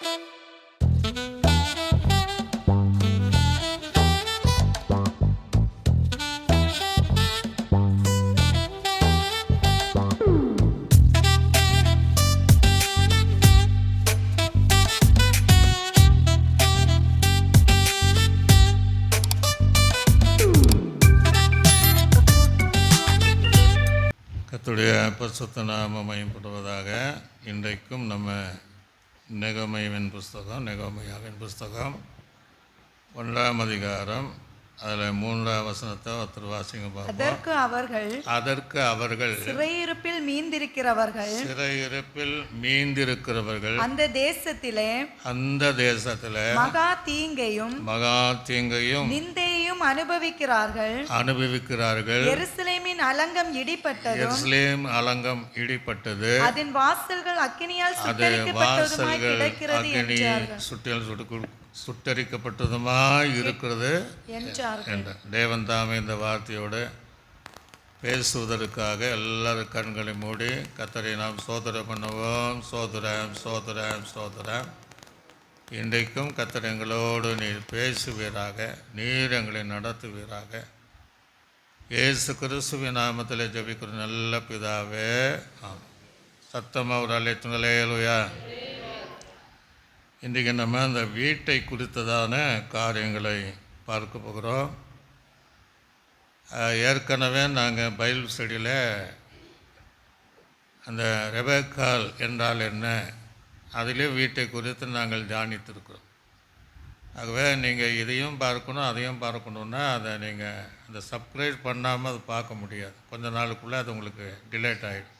கர்த்தருடைய பரிசுத்த நாமம் மகிமைப்படுவதாக. இன்றைக்கும் நம்ம நெகோமியாவின் புஸ்தகம் 1ஆம் அதிகாரம் அதில் 3ஆம் வசனத்தை ஒருத்தர் வாசிங்க பார்ப்போம். அதற்கு அவர்கள் சிறையிருப்பில் மீந்திருக்கிறவர்கள் அந்த தேசத்திலே மகா தீங்கையும் நிந்தையும் அனுபவிக்கிறார்கள். எருசலேமின் அலங்கம் இடிபட்டது, அதன் வாசல்கள் அக்கினியால் சுட்டரிக்கப்பட்டதுமாய் இருக்கிறது என்ற தேவன் தாமே இந்த வார்த்தையோடு பேசுவதற்காக எல்லாரும் கண்களை மூடி கர்த்தரை நாம் ஸ்தோத்திரம் பண்ணுவோம். ஸ்தோத்திரம். இன்றைக்கும் கர்த்தர் எங்களோடு நீர் பேசுவீராக, நீர் எங்களை நடத்துவீராக. இயேசு கிறிஸ்துவின் நாமத்தில் ஜெபிக்கிற நல்ல பிதாவே, சத்தமாக ஒரு அல்லேலூயா. இன்றைக்கு நம்ம அந்த வீட்டை குறித்ததான காரியங்களை பார்க்க போகிறோம். ஏற்கனவே நாங்கள் பைபிள் ஸ்டடியில் அந்த ரெபெக்காள் என்றால் என்ன, அதிலே வீட்டை குறித்து நாங்கள் தியானித்திருக்கிறோம். ஆகவே நீங்கள் இதையும் பார்க்கணும் அதையும் பார்க்கணுன்னா அதை நீங்கள் அந்த சப்ஸ்கிரைப் பண்ணாமல் அதை பார்க்க முடியாது. கொஞ்ச நாளுக்குள்ளே அது உங்களுக்கு டிலேட் ஆகிடும்.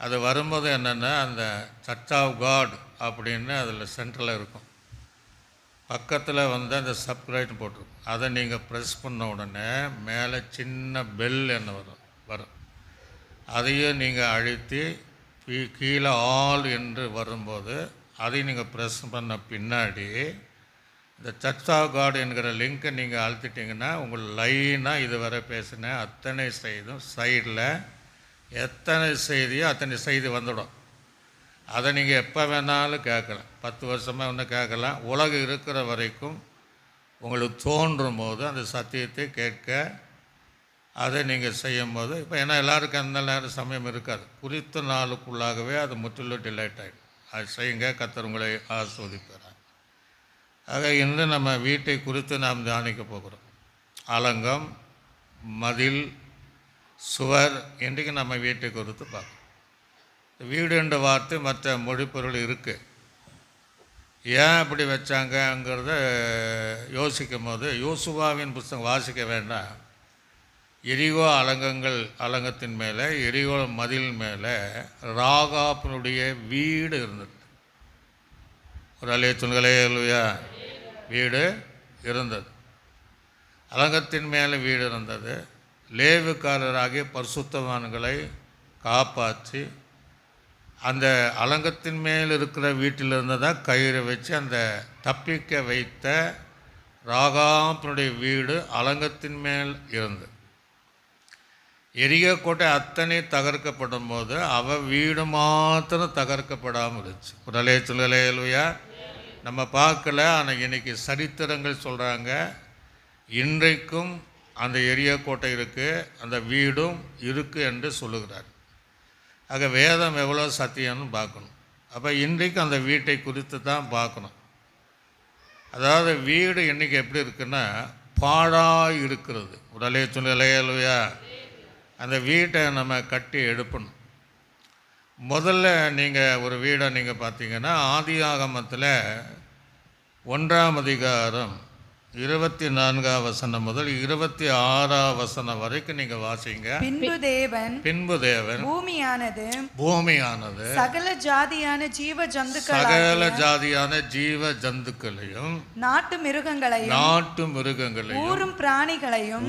அது வரும்போது என்னென்னா அந்த சர்ச் ஆஃப் காட் அப்படின்னு அதில் சென்டரில் இருக்கும். பக்கத்தில் வந்து அந்த சப்ஸ்கிரைப் போட்டிருக்கும். அதை நீங்கள் ப்ரெஸ் பண்ண உடனே மேலே சின்ன பெல் என்ன வரும். அதையும் நீங்கள் அழுத்தி கீழே ஆல் என்று வரும்போது அதையும் நீங்கள் ப்ரெஸ் பண்ண பின்னாடி இந்த சர்ச் ஆஃப் காட் என்கிற லிங்க்கை நீங்கள் அழுத்திட்டிங்கன்னா உங்கள் லைனாக இதுவரை பேசின அத்தனை செய்தும் சைடில் எத்தனை செய்தியோ அத்தனை செய்தி வந்துடும். அதை நீங்கள் எப்போ வேணாலும் கேட்கலாம். 10 வருஷமாக ஒன்று கேட்கலாம். உலகம் இருக்கிற வரைக்கும் உங்களுக்கு தோன்றும் போது அந்த சத்தியத்தை கேட்க அதை நீங்கள் செய்யும் போது இப்போ ஏன்னா எல்லாருக்கும் அந்த நேரம் சமயம் இருக்காது. குறித்த நாளுக்குள்ளாகவே அது முற்றிலும் டிலேட் ஆகிடும். அது செய்யுங்க, கர்த்தர் உங்களை ஆஸ்வதிப்பார். ஆக இன்று நம்ம வீட்டை குறித்து நாம் தியானிக்க போகிறோம். அலங்கம், மதில், சுவர். இன்றைக்கு நம்ம வீட்டை குறித்து பார்க்கணும். வீடு என்ற வார்த்தை மற்ற மொழிப்பொருள் இருக்குது. ஏன் அப்படி வச்சாங்கங்கிறத யோசிக்கும் போது யோசுவாவின் புத்தகம் வாசிக்க வேண்டாம். எரிகோ அலங்கத்தின் மேலே, எரிகோ மதில் மேலே ராகாப்பினுடைய வீடு இருந்தது. ஒரு அல்லேலூயா. வீடு இருந்தது, அலங்கத்தின் மேலே வீடு இருந்தது. லேவிக்காரராகிய பரிசுத்தவான்களை காப்பாற்றி அந்த அலங்கத்தின் மேல் இருக்கிற வீட்டிலிருந்து தான் கயிறை வச்சு அந்த தப்பிக்க வைத்த ராகாப்பினுடைய வீடு அலங்கத்தின் மேல் இருந்தது. எரிகோ கோட்டை அத்தனை தகர்க்கப்படும் போது அவள் வீடு மாத்திரம் தகர்க்கப்படாமல் இருந்துச்சு. ஒரு அல்லேலூயா. நம்ம பார்க்கல, ஆனால் இன்றைக்கி சரித்திரங்கள் சொல்கிறாங்க இன்றைக்கும் அந்த எரிகோ கோட்டை இருக்குது, அந்த வீடும் இருக்குது என்று சொல்லுகிறார். ஆக வேதம் எவ்வளோ சத்தியம்னு பார்க்கணும். அப்போ இன்றைக்கு அந்த வீட்டை குறித்து தான் பார்க்கணும். அதாவது வீடு இன்றைக்கி எப்படி இருக்குன்னா பாழாக இருக்கிறது. உடலே துணையா அந்த வீட்டை நம்ம கட்டி எடுப்பணும். முதல்ல நீங்கள் ஒரு வீடை நீங்கள் பார்த்தீங்கன்னா ஆதியாகமத்தில் 1ஆம் அதிகாரம் 24ஆம் வசனம் முதல் 26ஆம் வசனம் வரைக்கும் நீங்க வாசிங்க. பின்பு தேவன் பூமியானது சகல ஜாதியான ஜீவ ஜந்துக்களையும் நாட்டு மிருகங்களையும் ஊரும் பிராணிகளையும்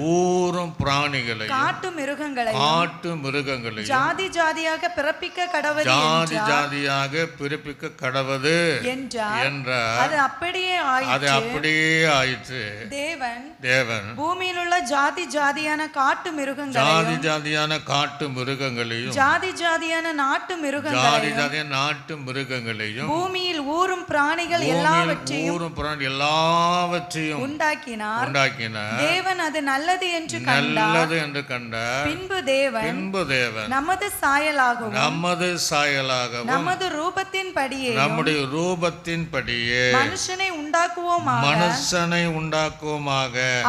காட்டு மிருகங்களையும் ஜாதி ஜாதியாக பிறப்பிக்க கடவது என்றார். அது அப்படியே ஆயிற்று. தேவன் பூமியில் உள்ள ஜாதி ஜாதியான காட்டு மிருகங்களையும் ஜாதி ஜாதியான நாட்டு மிருகங்களையும் பூமியில் ஊரும் பிராணிகள் எல்லாவற்றையும் உண்டாக்கினார். தேவன் அது நல்லது என்று கண்டார். பின்பு தேவன் நமது சாயலாகவும் நமது ரூபத்தின்படியே மனுஷனை உண்டாக்குவோமாக.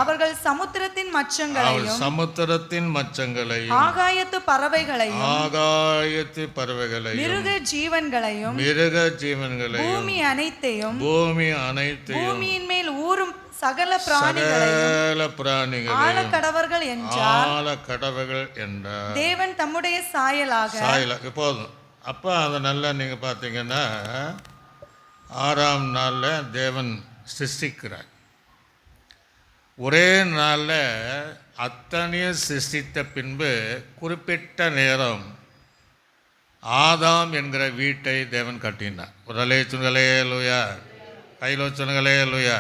அவர்கள் சமுத்திரத்தின் மச்சங்களையும் ஆகாயத்து பறவைகளையும் மிருக ஜீவன்களையும் பூமி அனைத்தையும் பூமியின் மேல் ஊரும் சகல பிராணிகளையும் ஆளக்கடவர்கள் என்றார். தேவன் தம்முடைய சாயலாக. போதும். அப்போ அதை நல்லா நீங்கள் பார்த்தீங்கன்னா 6ஆம் நாளில் தேவன் சிருஷ்டிக்கிறார். ஒரே நாளில் அத்தனையும் சிருஷ்டித்த பின்பு குறிப்பிட்ட நேரம் ஆதாம் என்கிற வீட்டை தேவன் கட்டினார். ஒரு அலேச்சுங்களே லூயா, கைலோச்சனங்களே லூயா.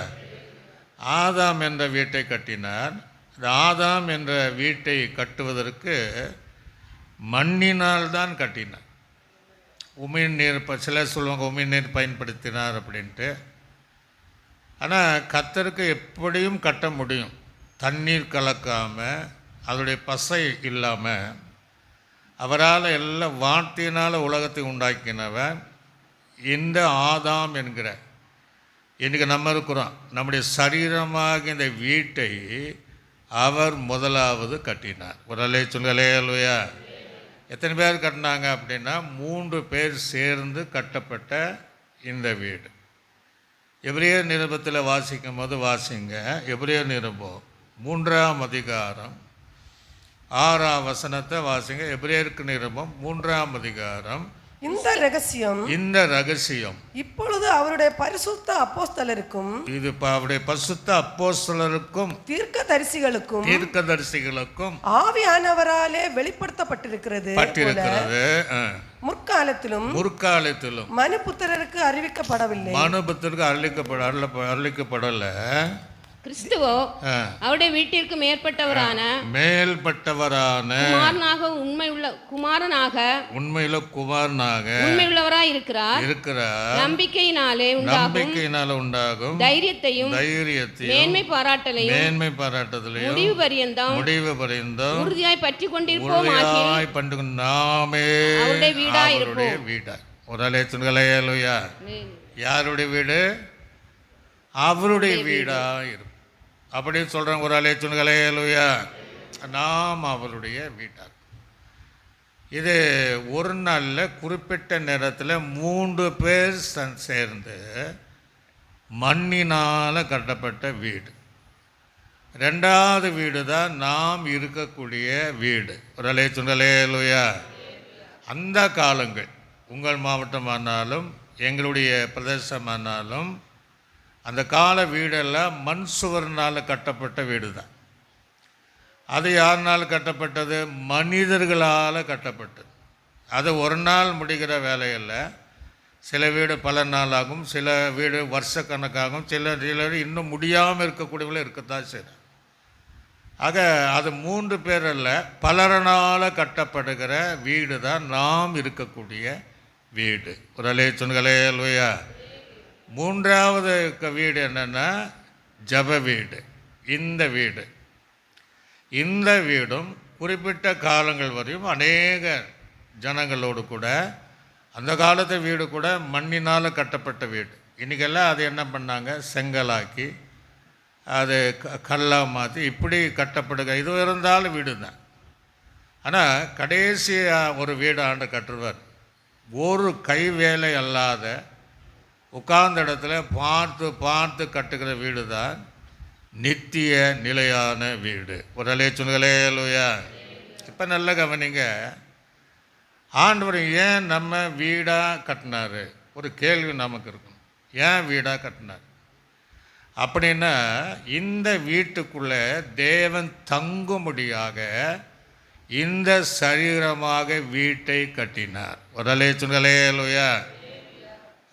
ஆதாம் என்ற வீட்டை கட்டினார். இந்த ஆதாம் என்ற வீட்டை கட்டுவதற்கு மண்ணினால் தான் கட்டினார். உமிழ்நீர், சிலர் சொல்லுவாங்க உமிழ்நீர் பயன்படுத்தினார் அப்படின்ட்டு. ஆனால் கர்த்தருக்கு எப்படியும் கட்ட முடியும். தண்ணீர் கலக்காமல், அதோடைய பசை இல்லாமல், அவரால் எல்லாம் வார்த்தையினால் உலகத்தை உண்டாக்கினவன் இந்த ஆதாம் என்கிற, இன்றைக்கி நம்ம இருக்கிறோம், நம்முடைய சரீரமாக இந்த வீட்டை அவர் முதலாவது கட்டினார். ஒரு சொல்லுங்களே அல்லையா. எத்தனை பேர் கட்டினாங்க அப்படின்னா 3 பேர் சேர்ந்து கட்டப்பட்ட இந்த வீடு. எபிரேயர் நிருபத்தில் வாசிக்கும் போது வாசிங்க. எபிரேயர் நிருபம் 3ஆம் அதிகாரம் 6ஆம் வசனத்தை வாசிங்க. எபிரேயருக்கு நிருபம் 3ஆம் அதிகாரம். இந்த ரகசியம் இப்பொழுது அவருடைய பரிசுத்த அப்போஸ்தலருக்கும் தீர்க்கதரிசிகளுக்கும் ஆவியானவராலே வெளிப்படுத்தப்பட்டிருக்கிறது. முற்காலத்திலும் மனுபுத்திரருக்கு அறிவிக்கப்படவில்லை. அறிவிக்கப்படல. கிறிஸ்துவோ அவருடைய வீட்டிற்கு மேற்பட்டவரான உண்மையுள்ள குமாரனாக உண்மையுள்ளவராய் இருக்கிறார். நம்பிக்கையினாலே உண்டாகும் தைரியத்தையும் மேன்மை பாராட்டலையும் முடிவு பரியந்தம் உறுதியாய் பற்றி கொண்டிருப்போம். நாமே அவருடைய வீடாய் இருப்போம். ஒரு அலேச்சுங்களேயா. யாருடைய வீடு? அவருடைய வீடாக இருக்கும் அப்படின்னு சொல்கிறாங்க. ஒரு அலேச்சுங்களே லூயா. நாம் அவருடைய வீட்டார். இது ஒரு நாளில் குறிப்பிட்ட நேரத்தில் 3 பேர் சேர்ந்து மண்ணினால் கட்டப்பட்ட வீடு. 2வது வீடு தான் நாம் இருக்கக்கூடிய வீடு. ஒரு அலேச்சுங்களே லூயா. அந்த காலங்கள் உங்கள் மாவட்டமானாலும் எங்களுடைய பிரதேசமானாலும் அந்த கால வீடெல்லாம் மண் சுவர்னால் கட்டப்பட்ட வீடு தான். அது யாருனால் கட்டப்பட்டது? மனிதர்களால் கட்டப்பட்டது. அது ஒரு நாள் முடிகிற வேலையில். சில வீடு பல நாள் ஆகும், சில வீடு வருஷக்கணக்காகும், சிலர் இன்னும் முடியாமல் இருக்கக்கூடியவங்களும் இருக்கத்தான் செய்கிறார். ஆக அது 3 பேர் அல்ல, பலரனால் கட்டப்படுகிற வீடு தான் நாம் இருக்கக்கூடிய வீடு. ஒரு அலேச்சுங்களே லூயா. 3வது வீடு என்னென்னா ஜப வீடு. இந்த வீடும் குறிப்பிட்ட காலங்கள் வரையும் அநேக ஜனங்களோடு கூட, அந்த காலத்து வீடு கூட மண்ணினால் கட்டப்பட்ட வீடு. இன்றைக்கெல்லாம் அது என்ன பண்ணாங்க, செங்கலாக்கி அது கல்லாக மாற்றி இப்படி கட்டப்படுக. இது இருந்தாலும் வீடு தான். ஆனால் கடைசியாக ஒரு வீடு ஆண்டு கட்டுருவார். ஒரு கை வேலை அல்லாத உட்கார்ந்த இடத்துல பார்த்து கட்டுகிற வீடு தான் நித்திய நிலையான வீடு. ஒரு அலேச்சுங்களே லூயா. இப்போ நல்ல கவனிங்க. ஆண்டவர் ஏன் நம்ம வீடாக கட்டினார்? ஒரு கேள்வி நமக்கு இருக்கும். ஏன் வீடாக கட்டினார் அப்படின்னா, இந்த வீட்டுக்குள்ளே தேவன் தங்கும்படியாக இந்த சரீரமாக வீட்டை கட்டினார். ஒரு அலேச்சுங்களே லூயா.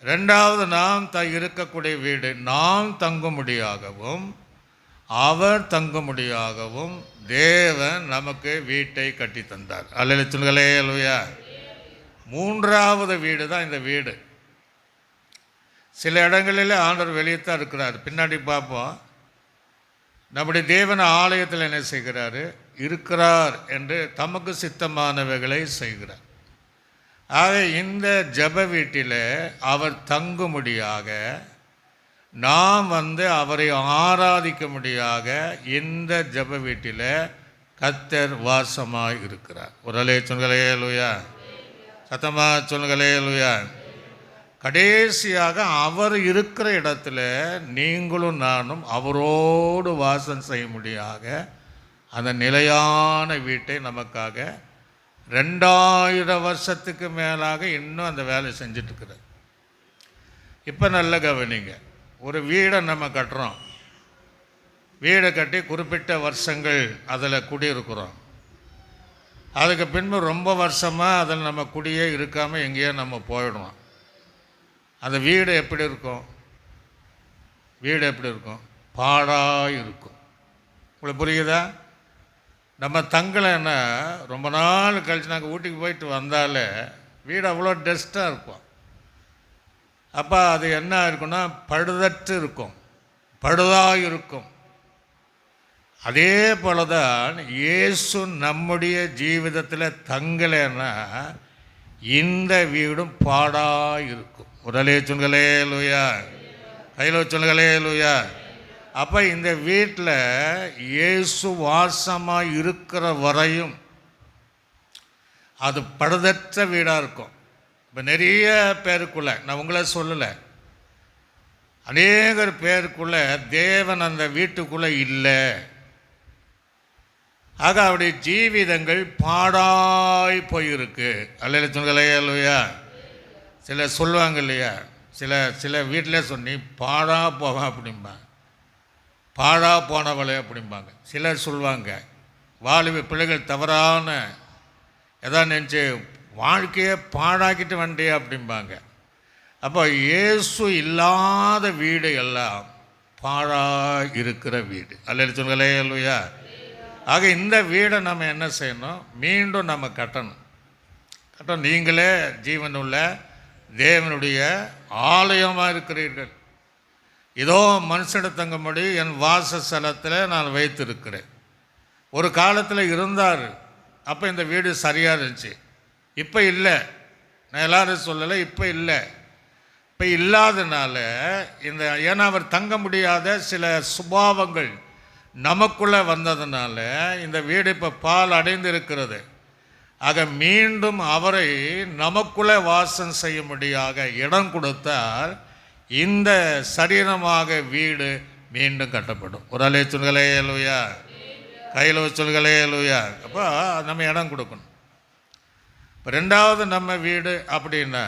2வது நாம் இருக்கக்கூடிய வீடு நாம் தங்கும்படியாகவும் அவர் தங்கும்படியாகவும் தேவன் நமக்கு வீட்டை கட்டி தந்தார். அல்லேலூயா. 3வது வீடு தான் இந்த வீடு. சில இடங்களில் ஆண்டவர் வெளியே தான் இருக்கிறார். பின்னாடி பார்ப்போம். நம்முடைய தேவன் ஆலயத்தில் என்ன செய்கிறாரு? இருக்கிறார் என்று தமக்கு சித்தமானவைகளை செய்கிறார். ஆக இந்த ஜெப வீட்டில் அவர் தங்கும்படியாக, நாம் அவரை ஆராதிக்கும்படியாக இந்த ஜெப வீட்டில் கர்த்தர் வாசமாய் இருக்கிறார். ஒரு அலே சொல்லுங்களே லூயா, சத்தமாக சொல்லுங்களே லூயா. கடைசியாக அவர் இருக்கிற இடத்துல நீங்களும் நானும் அவரோடு வாசம் செய்யும்படியாக அந்த நிலையான வீட்டை நமக்காக 2000 வருஷத்துக்கு மேலாக இன்னும் அந்த வேலை செஞ்சிட்ருக்குறார். இப்போ நல்ல கவனிங்க. ஒரு வீடை நம்ம கட்டுறோம். வீடை கட்டி குறிப்பிட்ட வருஷங்கள் அதில் குடியிருக்கிறோம். அதுக்கு பின்பு ரொம்ப வருஷமாக அதில் நம்ம குடியே இருக்காமல் எங்கேயோ நம்ம போயிடுவோம். அந்த வீடு எப்படி இருக்கும்? வீடு எப்படி இருக்கும்? பாழாக இருக்கும். உங்களுக்கு புரியுதா? நம்ம தங்கலைன்னா ரொம்ப நாள் கழிச்சு நாங்கள் ஊட்டிக்கு போயிட்டு வந்தாலே வீடு அவ்வளோ டஸ்ட்டாக இருக்கும். அப்போ அது என்ன இருக்குன்னா பழுதற்று இருக்கும், பழுதாக இருக்கும். அதே போல தான் இயேசு நம்முடைய ஜீவிதத்தில் தங்கலைன்னா இந்த வீடும் பாடாக இருக்கும். உடலே சொல்லுங்களே லூயா, கையில் சொல்லுங்களே லூயா. அப்போ இந்த வீட்டில் இயேசு வாசமாக இருக்கிற வரையும் அது பழுதற்ற வீடாக இருக்கும். இப்போ நிறைய பேருக்குள்ளே, நான் உங்களை சொல்லலை, அநேகர் பேருக்குள்ளே தேவன் அந்த வீட்டுக்குள்ளே இல்லை. ஆக அவருடைய ஜீவிதங்கள் பாடாய் போயிருக்கு. அல்ல சொல்லுங்களே இல்லையா. சிலர் சொல்லுவாங்க இல்லையா, சில வீட்டில் சொன்னி பாழா போவேன் அப்படிம்பாங்க, பாழா போனவளே அப்படிம்பாங்க. சிலர் சொல்லுவாங்க வாலிப பிள்ளைகள் தவறான எதாவது நினச்சி வாழ்க்கையை பாழாக்கிட்டு வந்தே அப்படிம்பாங்க. அப்போ இயேசு இல்லாத வீடு எல்லாம் பாழாக இருக்கிற வீடு. அல்ல சொல்லுங்களே இல்லையா. ஆக இந்த வீடை நம்ம என்ன செய்யணும்? மீண்டும் நம்ம கட்டணும். நீங்களே ஜீவனுள்ள தேவனுடைய ஆலயமாக இருக்கிறீர்கள். இதோ மனுஷனை தங்கும்படி என் வாசஸ்தலத்தில் நான் வைத்திருக்கிறேன். ஒரு காலத்தில் இருந்தார், அப்போ இந்த வீடு சரியாக இருந்துச்சு. இப்போ இல்லை, நான் எல்லாரும் சொல்லலை, இப்போ இல்லை. இப்போ இல்லாதனால இந்த ஏன்னா அவர் தங்க முடியாத சில சுபாவங்கள் நமக்குள்ளே வந்ததுனால இந்த வீடு இப்போ பால் அடைந்து இருக்கிறது. ஆக மீண்டும் அவரை நமக்குள்ளே வாசம் செய்யும்படியாக இடம் கொடுத்தால் இந்த சரீரமாக வீடு மீண்டும் கட்டப்படும். ஒரு அலே சொல்களே லூயா, கையில் சொல்களே லூயா. அப்போ நம்ம இடம் கொடுக்கணும். இப்போ ரெண்டாவது நம்ம வீடு அப்படின்னா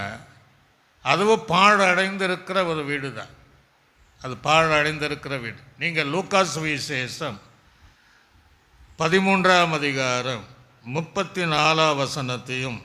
அதுவும் பாழ் அடைந்திருக்கிற ஒரு வீடு தான். அது பாழ் அடைந்திருக்கிற வீடு. நீங்கள் லூக்காஸ் சுவிசேஷம் 13ஆம் அதிகாரம் 34ஆம் வசனத்தையும்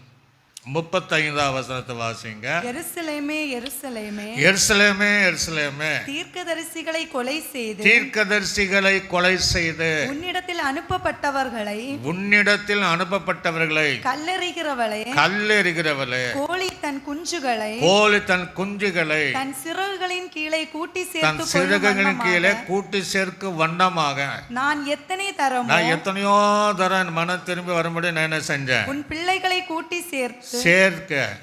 35ஆம் வசனத்தை வாசிங்க. எருசலேமே எருசலேமே, எருசலேமே எருசலேமே, தீர்க்கதரிசிகளை கொலை செய்து, தீர்க்கதரிசிகளை கொலை செய்து, உன்னிடத்தில் அனுப்பப்பட்டவர்களை, உன்னிடத்தில் அனுப்பப்பட்டவர்களை கல்லெறிகிறவளே, கல்லெறிகிறவளே, கோழி தன் குஞ்சுகளை, கோழி தன் குஞ்சுகளை தன் சிறகுகளின் கீழே கூட்டி தன் சேர்த்து சிறகுகளின் கீழே கூட்டி சேர்க்கும் வண்ணமாக நான் எத்தனை தரமோ, நான் எத்தனையோ தரம் மனம் திரும்பி வரும்படி நான் என்ன செஞ்சேன்? உன் பிள்ளைகளை கூட்டி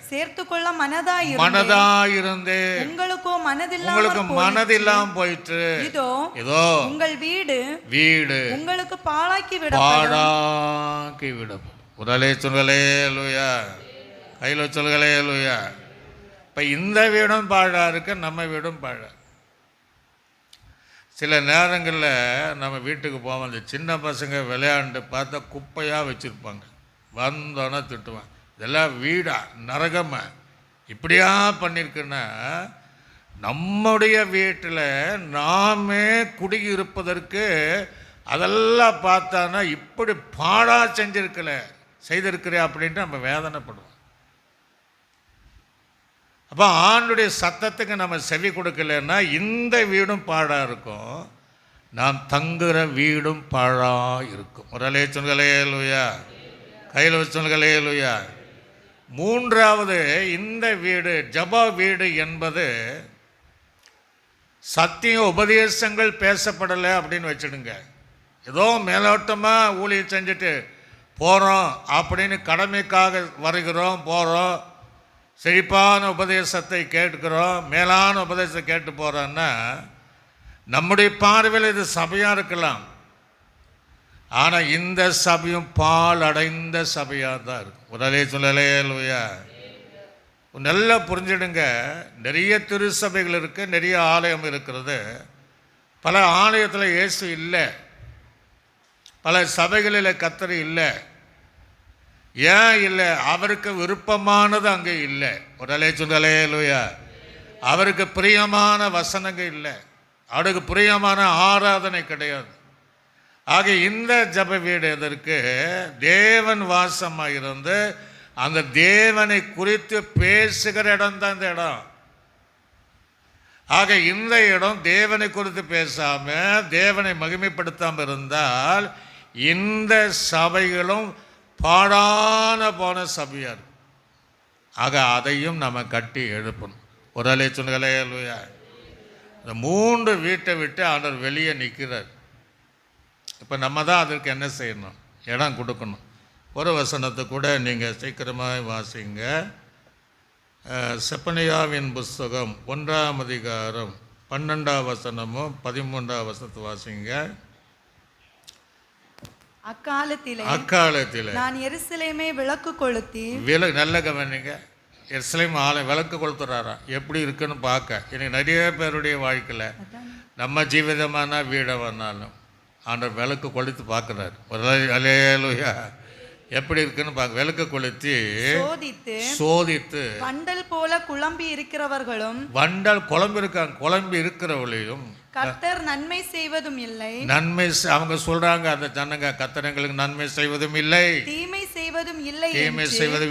சேர்த்து கொள்ள மனதாயிருந்தே உங்களுக்கோ உங்களுக்கு மனதில்லாம போயிட்டு, இதோ உங்கள் வீடு உங்களுக்கு பாழாக்கி விடப்படும். உடலே சொல்களே லூயா, கையில் சொல்களே லூயா. இப்போ இந்த வீடும் பாழா இருக்கு, நம்ம வீடும் பாழா. சில நேரங்களில் நம்ம வீட்டுக்கு போவோம், அந்த சின்ன பசங்க விளையாண்டு பார்த்தா குப்பையாக வச்சுருப்பாங்க. வந்தோன்னா திட்டுவான், இதெல்லாம் வீடா நரகமா இப்படியா பண்ணியிருக்குன்னா, நம்முடைய வீட்டில் நாமே குடியிருப்பதற்கு அதெல்லாம் பார்த்தானா இப்படி பாழா செய்திருக்கிறே அப்படின்ட்டு நம்ம வேதனைப்படுவோம். அப்போ ஆண்டுடைய சத்தத்துக்கு நம்ம செவி கொடுக்கலன்னா இந்த வீடும் பாழாக இருக்கும், நாம் தங்குகிற வீடும் பாழாக இருக்கும். ஒரு அலே சொல்களே லூயா, கையில் சொல்களே லூயா. மூன்றாவது, இந்த வீடு ஜப வீடு என்பது சத்திய உபதேசங்கள் பேசப்படலை அப்படின்னு வச்சுடுங்க. ஏதோ மேலோட்டமாக ஊழியம் செஞ்சுட்டு போகிறோம் அப்படின்னு கடமைக்காக வருகிறோம், போகிறோம், செழிப்பான உபதேசத்தை கேட்கிறோம், மேலான உபதேசத்தை கேட்டு போகிறோன்னா நம்முடைய பார்வையில் இது சபையாக இருக்கலாம். ஆனால் இந்த சபையும் பால் அடைந்த சபையாக தான் இருக்கும். உடலே சொல்லலே இல்லையா? நல்லா புரிஞ்சிடுங்க. நிறைய திருச்சபைகள் இருக்குது, நிறைய ஆலயம் இருக்கிறது. பல ஆலயத்தில் இயேசு இல்லை, பல சபைகளில் கர்த்தர் இல்லை. ஏன் இல்லை? அவருக்கு விருப்பமானது அங்கே இல்லை. உடலே சொல்லலே இல்லையா? அவருக்கு பிரியமான வசனங்கள் இல்லை, அவருக்கு பிரியமான ஆராதனை கிடையாது. ஆக இந்த ஜப வீடு எதற்கு? தேவன் வாசமாக இருந்து அந்த தேவனை குறித்து பேசுகிற இடம் தான் இந்த இடம். ஆக இந்த இடம் தேவனை குறித்து பேசாமல் தேவனை மகிமைப்படுத்தாமல் இருந்தால் இந்த சபைகளும் பாழான போன சபையாக இருக்கும். ஆக அதையும் நம்ம கட்டி எழுப்பணும். ஒரு அலைச்சுகளே இல்லையா? இந்த 3 வீட்டை விட்டு ஆண்டவர் வெளியே நிற்கிறார். இப்போ நம்ம தான் அதற்கு என்ன செய்யணும்? இடம் கொடுக்கணும். ஒரு வசனத்தை கூட நீங்கள் சீக்கிரமாக வாசிங்க. செப்பனியாவின் புஸ்தகம் 1ஆம் அதிகாரம் 12ஆம் வசனமும் 13ஆம் வசனத்தை வாசிங்க. அக்காலத்திலே நான் எருசலேமை விளக்கு கொளுத்தி நல்ல கவனிங்க. எருசலேம் விளக்கு கொளுத்துறாரா? எப்படி இருக்குன்னு பார்க்க. எனக்கு நிறைய பேருடைய வாழ்க்கையில் நம்ம ஜீவிதமான வீடை வந்தாலும் ஆண்டவர் விளக்கு கொளுத்து பார்க்குறாரு. ஒரு அல்லேலூயா. எப்படி இருக்குன்னு பார்க்க. விளக்கு கொளுத்தி சோதித்து வண்டல் போல குழம்பி இருக்கிறவர்களும் குழம்பி இருக்கிறவர்களையும் கர்த்தர் நன்மை செய்வதும் இல்லை. அவங்க சொல்றாங்க, அந்த ஜனங்க, கர்த்தர் எங்களுக்கு நன்மை செய்வதும் இல்லை, தீமை செய்வதும்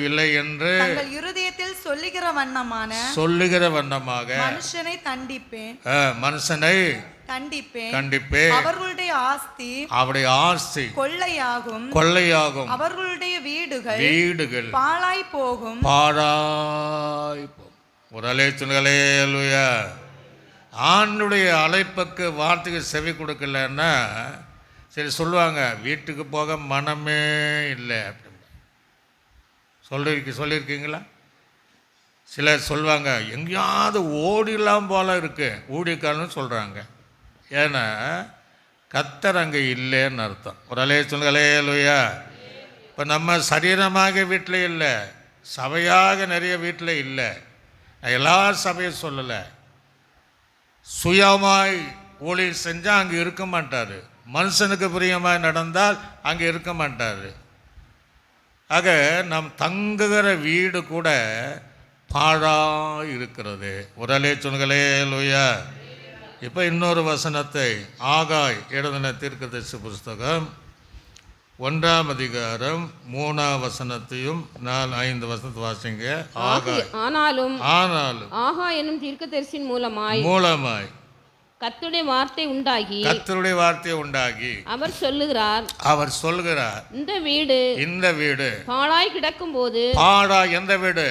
இல்லை என்று தங்கள் இருதயத்தில் சொல்லுகிற வண்ணமாக மனுஷனை தண்டிப்பேன். அவர்களுடைய ஆஸ்தி கொள்ளையாகும். அவர்களுடைய வீடுகள் பாழாய் போகும். ஒரு அலேலுயா. ஆண்டுடைய அழைப்புக்கு வார்த்தைக்கு செவி கொடுக்கலன்னா சரி சொல்லுவாங்க, வீட்டுக்கு போக மனமே இல்லை அப்படின்னு சொல்லியிருக்கீங்களா? சிலர் சொல்லுவாங்க, எங்கேயாவது ஓடிலாம் போல இருக்கு ஊழியக்காரன்னு சொல்கிறாங்க. ஏன்னா கர்த்தர் அங்கே இல்லைன்னு அர்த்தம். ஒரு அலேலுயா. இப்போ நம்ம சரீரமாக வீட்டில் இல்லை, சபையாக நிறைய வீட்டில் இல்லை. நான் எல்லா சபையும் சொல்லலை. சுயமாய் ஊழியம் செஞ்சால் அங்கே இருக்க மாட்டார். மனுஷனுக்கு பிரியமாய் நடந்தால் அங்கே இருக்க மாட்டார். ஆக நாம் தங்குகிற வீடு கூட பாழாய் இருக்கிறது. ஒரு அலேலுயா. இப்போ இன்னொரு வசனத்தை ஆகாய் எழுதின தீர்க்கதரிசி புஸ்தகம் 1ஆம் அதிகாரம் 3ஆம் வசனத்தையும் 4-5 வசனத்தை வாசிங்க. ஆனாலும் ஆகாய் என்னும் தீர்க்கதரிசியின் மூலமாய் கர்த்தருடைய வார்த்தை உண்டாகி அவர் சொல்லுகிறார், இந்த வீடு பாழாய் கிடக்கும் போது. எந்த வீடு?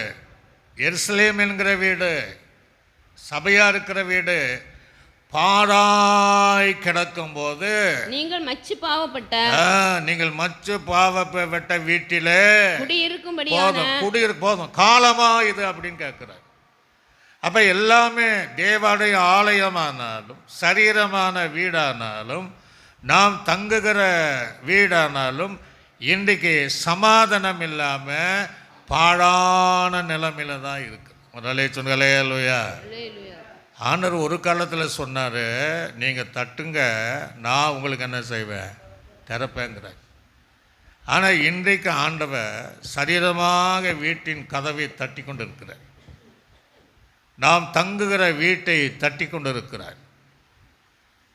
எருசலேம் என்கிற வீடு, சபையா இருக்கிற வீடு பாழாய் கிடக்கும் போது நீங்கள் மச்சு பாவப்பட்ட வீட்டிலே போதும் காலமா இது அப்படின்னு கேட்கிறார். அப்ப எல்லாமே தேவாலய ஆலயமானாலும் சரீரமான வீடானாலும் நாம் தங்குகிற வீடானாலும் இன்றைக்கு சமாதானம் இல்லாம பாழான நிலைமையில தான் இருக்கு. முதலே சொன்னலையா? ஆண்டவர் ஒரு காலத்தில் சொன்னார், நீங்கள் தட்டுங்க, நான் உங்களுக்கு என்ன செய்வேன்? திறப்பேங்கிறார். ஆனால் இன்றைக்கு ஆண்டவர் சரீரமாக வீட்டின் கதவை தட்டி கொண்டு இருக்கிறார். நாம் தங்குகிற வீட்டை தட்டி கொண்டு இருக்கிறார்.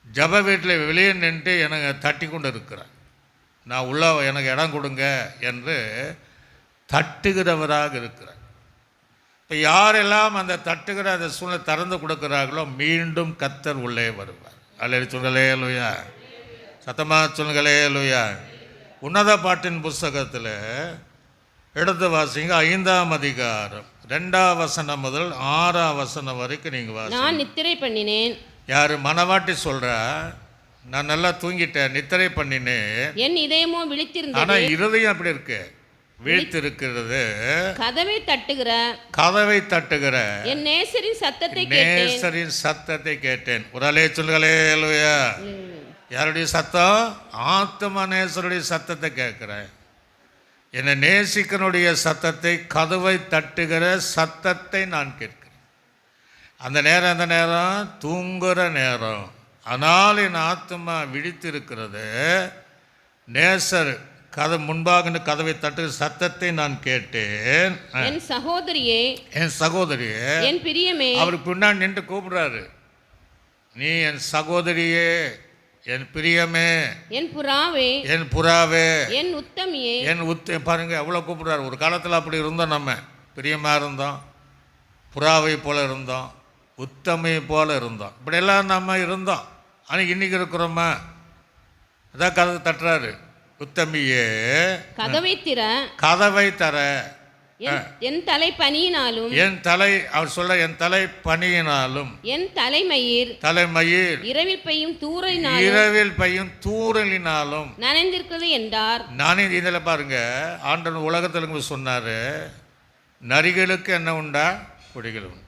ஜப வீட்டில் வெளியே நின்று எனக்கு தட்டி கொண்டு இருக்கிறார். நான் உள்ள எனக்கு இடம் கொடுங்க என்று தட்டுகிறவராக இருக்கிறார். இப்போ யாரெல்லாம் அந்த தட்டுகிற அந்த சூழ்நிலை திறந்து கொடுக்குறார்களோ மீண்டும் கர்த்தர் உள்ளே வருவார். அல்ல சொல்லுங்களேலுயா, சத்தமாக சொல்லுங்களேலுயா. உன்னத பாட்டின் புஸ்தகத்தில் எடுத்து வாசிங்க. 5ஆம் அதிகாரம் 2ஆம் வசனம் முதல் 6ஆம் வசனம் வரைக்கும் நீங்கள் வாசிங்க. நான் நித்திரை பண்ணினேன். யாரு மனவாட்டி சொல்றா, நான் நல்லா தூங்கிட்டேன், நித்திரை பண்ணினேன், என் இதயமோ விழித்திருந்தது. ஆனா இருதயம் அப்படி இருக்கு, விழித்திருக்கிறது. கதவை தட்டுகிற என் நேசரின் சத்தத்தை கேட்டேன். நேசரின் சத்தத்தை கேட்டேன். ஒரு அலே சொல்லுங்களே அல்லேலூயா. யாருடைய சத்தம்? ஆத்தும நேசருடைய சத்தத்தை கேட்கிறேன். என்னை நேசிக்கனுடைய சத்தத்தை, கதவை தட்டுகிற சத்தத்தை நான் கேட்கிறேன். அந்த நேரம் தூங்குற நேரம். ஆனால் என் ஆத்மா விழித்திருக்கிறது. நேசர் முன்பாக கதவை தட்டுகிற சத்தத்தை நான் கேட்டேன். என் சகோதரியே, என் பிரியமே. அவருக்கு பின்னாடி நின்று கூப்பிடுறாரு, நீ என் சகோதரியே, என் பிரியமே, என் புறாவே, என் உத்தமியே, பாருங்க எவ்வளோ கூப்பிடுறாரு. ஒரு காலத்தில் அப்படி இருந்தோம், நம்ம பிரியமா இருந்தோம், புறாவை போல இருந்தோம், உத்தமை போல இருந்தோம், இப்படியெல்லாம் நம்ம இருந்தோம். ஆனால் இன்னைக்கு இருக்கிறோமா? அதான் கதவை தட்டுறாரு. உத்தமியே, கதவை தர, என் தலை பனியினாலும், அவர் சொல்ல, என் தலை பனியினாலும், என் தலைமயிர் இரவில் பெய்யும் தூறலினாலும் நனைந்திருக்கிறது என்றார். நானே இதில் பாருங்க, ஆண்டவன் உலகத்தில் சொன்னாரு, நரிகளுக்கு என்ன உண்டா? கொடிகள் உண்டு.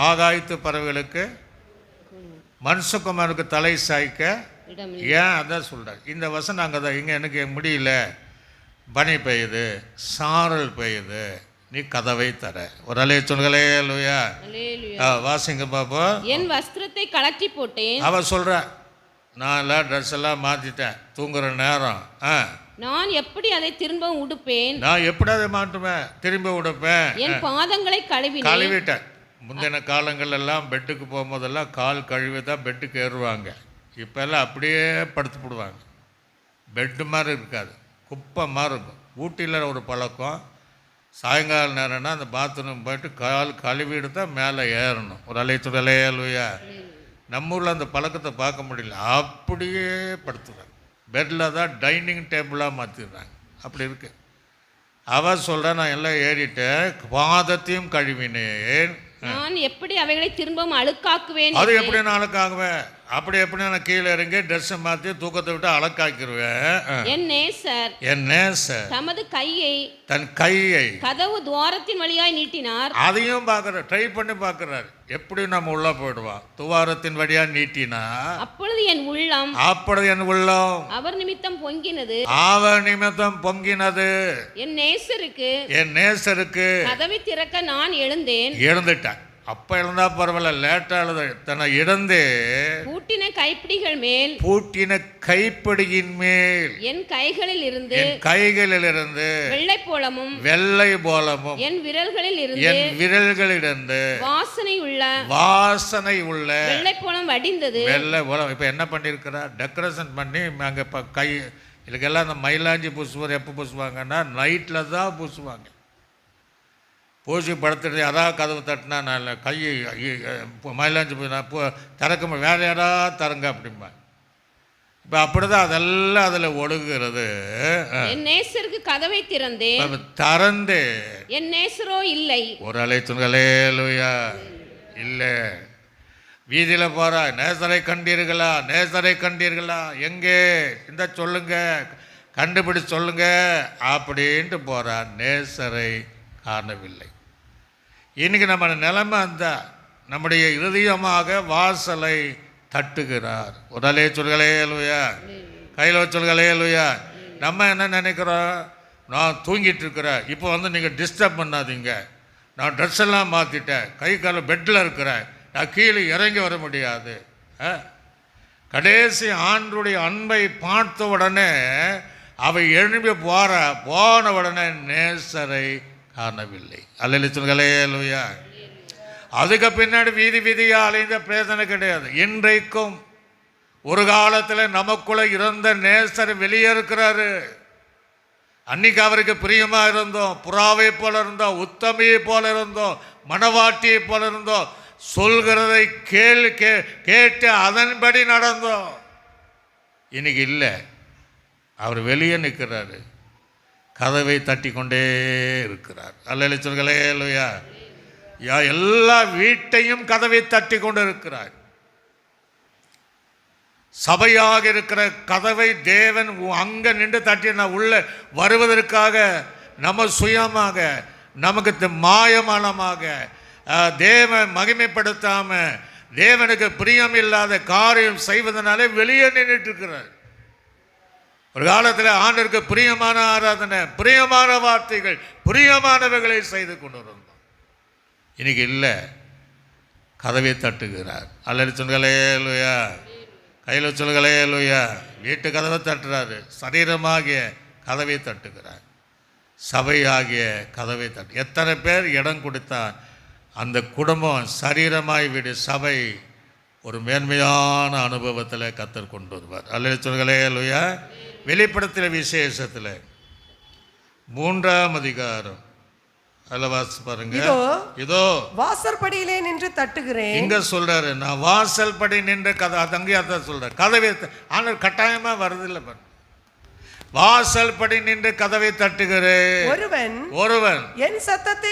ஆகாயத்து பறவைகளுக்கு, மனுஷகுமாருக்கு தலை சாய்க்க ஏன்? அதான் சொல்கிறார். இந்த வசனம் அங்கே தான். இங்கே எனக்கு முடியல, பனி பெய்யுது, சாரல் பெய்யுது, நீ கதவை தர. ஒரு அலே சொல்களே அல்லேலூயா. வாசிங்க பாப்போம். என் வஸ்திரத்தை கலட்டி போட்டேன். அவ சொல்ற, நான் எல்லாம் ட்ரெஸ் எல்லாம் மாற்றிட்டேன், தூங்குற நேரம். நான் எப்படி அதை திரும்ப உடுப்பேன்? நான் எப்படி அதை மாட்டுவேன்? திரும்ப உடுப்பேன். என் பாதங்களை கழுவிட்டேன். முந்தின காலங்கள் எல்லாம் பெட்டுக்கு போகும்போதெல்லாம் கால் கழுவி தான் பெட்டுக்கு ஏறுவாங்க. இப்போல்லாம் அப்படியே படுத்து போடுவாங்க. பெட்டு மாதிரி இருக்காது, குப்பை மாதிரி இருக்கும். ஊட்டியில் ஒரு பழக்கம், சாயங்கால நேரம்னா அந்த பாத்ரூம் போய்ட்டு கால் கழுவிட்டு தான் மேலே ஏறணும். ஒரு அலைத்துடலே அல்லையா. நம்ம ஊரில் அந்த பழக்கத்தை பார்க்க முடியல, அப்படியே படுத்துறாங்க. பெட்டில் தான் டைனிங் டேபிளாக மாற்றிடுறாங்க. அப்படி இருக்கு. அவ சொல்கிறேன், நான் எல்லாம் ஏறிட்டேன், பாதத்தையும் கழுவினேன். நான் எப்படி அவைகளை திரும்பவும் அழுக்காக்குவேன்? அது எப்படி நான் அழுக்காக்குவேன்? அப்படி எப்படி நான் கீழே இறங்கி ட்ரெஸ் மாற்றி தூக்கத்தை விட்டு அழுக்காக்கிடுவேன். என் நேசர் தன் கையை கதவு துவாரத்தின் வழியாய் நீட்டினார். அதையும் பார்க்குறார், ட்ரை பண்ணி பார்க்குறாரு, எப்படி நம்ம உள்ள போயிடுவான். துவாரத்தின் வழியா நீட்டினா அப்பொழுது என் உள்ளம் அவர் நிமித்தம் பொங்கினது. என் நேசருக்கு கதவை திறக்க நான் எழுந்துட்டேன். அப்ப எழுந்தா பரவாயில்ல, லேட்டா எழுத தன்னை இழந்து பூட்டின கைப்பிடியின் மேல் என் கைகளில் இருந்து வெள்ளை போலமும் என் விரல்களிலிருந்து வாசனை உள்ள வெள்ளை போலம் வடிந்தது. வெள்ளை போலம். இப்ப என்ன பண்ணிருக்கிறா? டெக்கரேஷன் பண்ணி அங்க கை இதுக்கெல்லாம் அந்த மயிலாஞ்சி பூசுவார். எப்போ பூசுவாங்கன்னா நைட்ல தான் பூசுவாங்க. பூசி படுத்துட்டு யாராவது கதவு தட்டினா, நான் கை மயிலாஞ்சி திறக்க வேறு யாராவது தரங்க அப்படிம்பா. இப்போ அப்படிதான் அதெல்லாம் அதில் ஒழுகுறது. என் நேசருக்கு கதவை திறந்து என் நேசரோ இல்லை. ஒரு அலைத்துங்களே அல்லேலூயா. இல்லை, வீதியில் போகிறா, நேசரை கண்டீர்களா? எங்கே? இந்த சொல்லுங்க, கண்டுபிடி சொல்லுங்க அப்படின்ட்டு போகிறா. நேசரை காணவில்லை. இன்னைக்கு நம்ம நிலைமை அந்த நம்முடைய இருதயமாக வாசலை தட்டுகிறார். உடலே சொல்களே அல்லேலூயா. கையில் சொல்களே அல்லேலூயா. நம்ம என்ன நினைக்கிறோம்? நான் தூங்கிட்டு இருக்கிறேன், இப்போ நீங்கள் டிஸ்டர்ப் பண்ணாதீங்க, நான் ட்ரெஸ் எல்லாம் மாற்றிட்டேன், கை கால பெட்டில் இருக்கிறேன், நான் கீழே இறங்கி வர முடியாது. கடைசி ஆண்டுடைய அன்பை பார்த்த உடனே அவை எழும்பி போன உடனே நேசரை காணவில்லை. அல்லேலூயா. அதுக்கு பின்னாடி வீதியா அலைந்த பிரயோஜனம் கிடையாது. இன்றைக்கும் ஒரு காலத்தில் நமக்குள்ள இருந்த நேசர் வெளியே இருக்கிறாரு. அன்னைக்கு அவருக்கு பிரியமா இருந்தோம், புறாவை போல இருந்தோம், உத்தமையை போல இருந்தோம், மணவாட்டியை போல இருந்தோம், சொல்கிறதை கேட்டு அதன்படி நடந்தோம். இன்னைக்கு இல்லை, அவர் வெளியே நிற்கிறாரு, கதவை தட்டி கொண்டே இருக்கிறார். அல்லேலூயா. எல்லா வீட்டையும் கதவை தட்டி கொண்டு இருக்கிறார். சபையாக இருக்கிற கதவை தேவன் அங்கே நின்று தட்டி நான் உள்ள வருவதற்காக நம்ம சுயமாக நமக்கு மாயமானமாக தேவன் மகிமைப்படுத்தாம தேவனுக்கு பிரியம் இல்லாத காரியம் செய்வதனாலே வெளியே நின்றுட்டு இருக்கிறார். ஒரு காலத்தில் ஆண்டவருக்கு பிரியமான ஆராதனை, பிரியமான வார்த்தைகள், பிரியமானவைகளை செய்து கொண்டு வந்தோம். இன்னைக்கு இல்லை, கதவை தட்டுகிறார். அல்லது சொல்களே இல்லையா, கையில் சொல்களே இல்லையா, வீட்டு கதவை தட்டுறாரு. சரீரமாகிய கதவை தட்டுகிறார், சபையாகிய கதவை தட்டு. எத்தனை பேர் இடம் கொடுத்தார் அந்த குடும்பம் சரீரமாய் வீடு சபை ஒரு மேன்மையான அனுபவத்தில் கத்தர் கொண்டு வருவார். அல்லது சொல்களே இல்லையா. வெளிப்படுத்தின விசேஷத்தில் 3ஆம் அதிகாரம் அதில் வாசி பாருங்க. இதோ வாசற்படியிலே நின்று தட்டுகிறேன். இங்க சொல்றாரு, நான் வாசல் படி நின்று கதை. அது அங்கேயே அதான் சொல்றாரு. கதவை ஆனால் கட்டாயமா வருதில்லை பாருங்க. வாசல் படி நின்று கதவை தட்டுகிறேன். ஒருவன் என் சத்தத்தை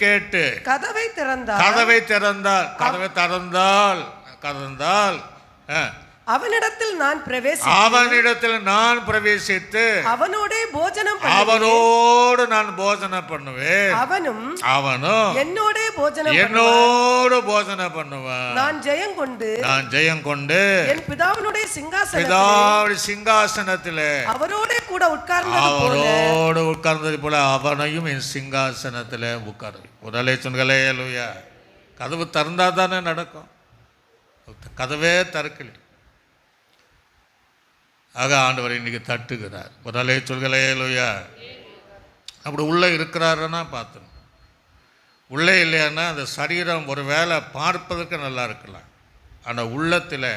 கேட்டு கதவை திறந்தால் அவனிடத்தில் நான் பிரவேசித்து அவனோடு நான் போஜனம் பண்ணுவேன். அவனும் என்னோடு போஜனம் பண்ணுவான். நான் ஜெயம் கொண்டு என் பிதாவினுடைய சிங்காசனத்திலே அவரோடு கூட உட்கார்ந்தது போல அவனையும் என் சிங்காசனத்திலே உட்காரு. உடலை சொன்களே அல்லையா. கதவு திறந்தா தானே நடக்கும். கதவே திறக்கலை. ஆக ஆண்டவர் இன்னைக்கு தட்டுகிறார். ஒரு சொல்களே இல்லையா. அப்படி உள்ளே இருக்கிறாருன்னா பார்த்துணும். உள்ளே இல்லையான்னா அந்த சரீரம் ஒரு வேளை பார்ப்பதற்கு நல்லா இருக்கலாம், ஆனால் உள்ளத்தில்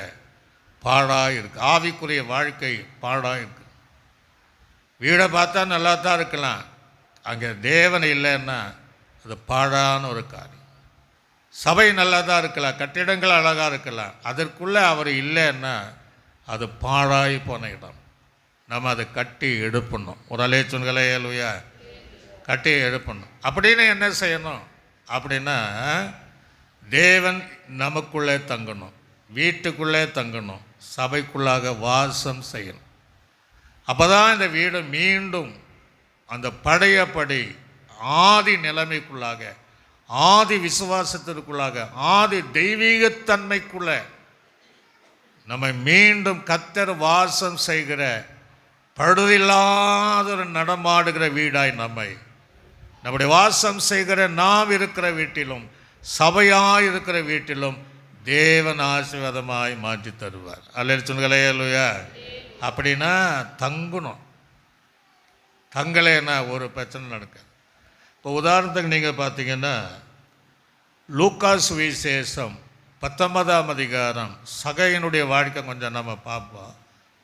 பாடாக இருக்கு. ஆவிக்குரிய வாழ்க்கை பாடாக இருக்கு. வீடை பார்த்தா நல்லா தான் இருக்கலாம், அங்கே தேவன் இல்லைன்னா அது பாழான ஒரு காரியம். சபை நல்லா தான் இருக்கலாம், கட்டிடங்கள் அழகாக இருக்கலாம், அதற்குள்ளே அவர் இல்லைன்னா அது பாழாய் போன இடம். நம்ம அதை கட்டி எடுப்பணும். ஒரு அலேச்சுன்களே இல்லையா, கட்டி எடுப்பணும். அப்படின்னு என்ன செய்யணும் அப்படின்னா, தேவன் நமக்குள்ளே தங்கணும், வீட்டுக்குள்ளே தங்கணும், சபைக்குள்ளாக வாசம் செய்யணும். அப்போ தான் இந்த வீடு மீண்டும் அந்த பழையபடி ஆதி நிலைமைக்குள்ளாக, ஆதி விசுவாசத்திற்குள்ளாக, ஆதி தெய்வீகத்தன்மைக்குள்ள நம்மை மீண்டும் கர்த்தர் வாசம் செய்கிற பழுதில்லாத ஒரு நடமாடுகிற வீடாய் நம்முடைய வாசம் செய்கிற நாம் இருக்கிற வீட்டிலும் சபையாய் இருக்கிற வீட்டிலும் தேவன் ஆசீர்வாதமாய் மாற்றி தருவார். அல்லேலூயா சொல்லுங்களே அல்லேலூயா. அப்படின்னா தங்கணும். தங்கலைன்னா ஒரு பிரச்சனை நடக்காது. இப்போ உதாரணத்துக்கு நீங்கள் பார்த்தீங்கன்னா லூக்கா சுவிசேஷம் 19ஆம் அதிகாரம் சகையினுடைய வாழ்க்கை கொஞ்சம் நம்ம பார்ப்போம்.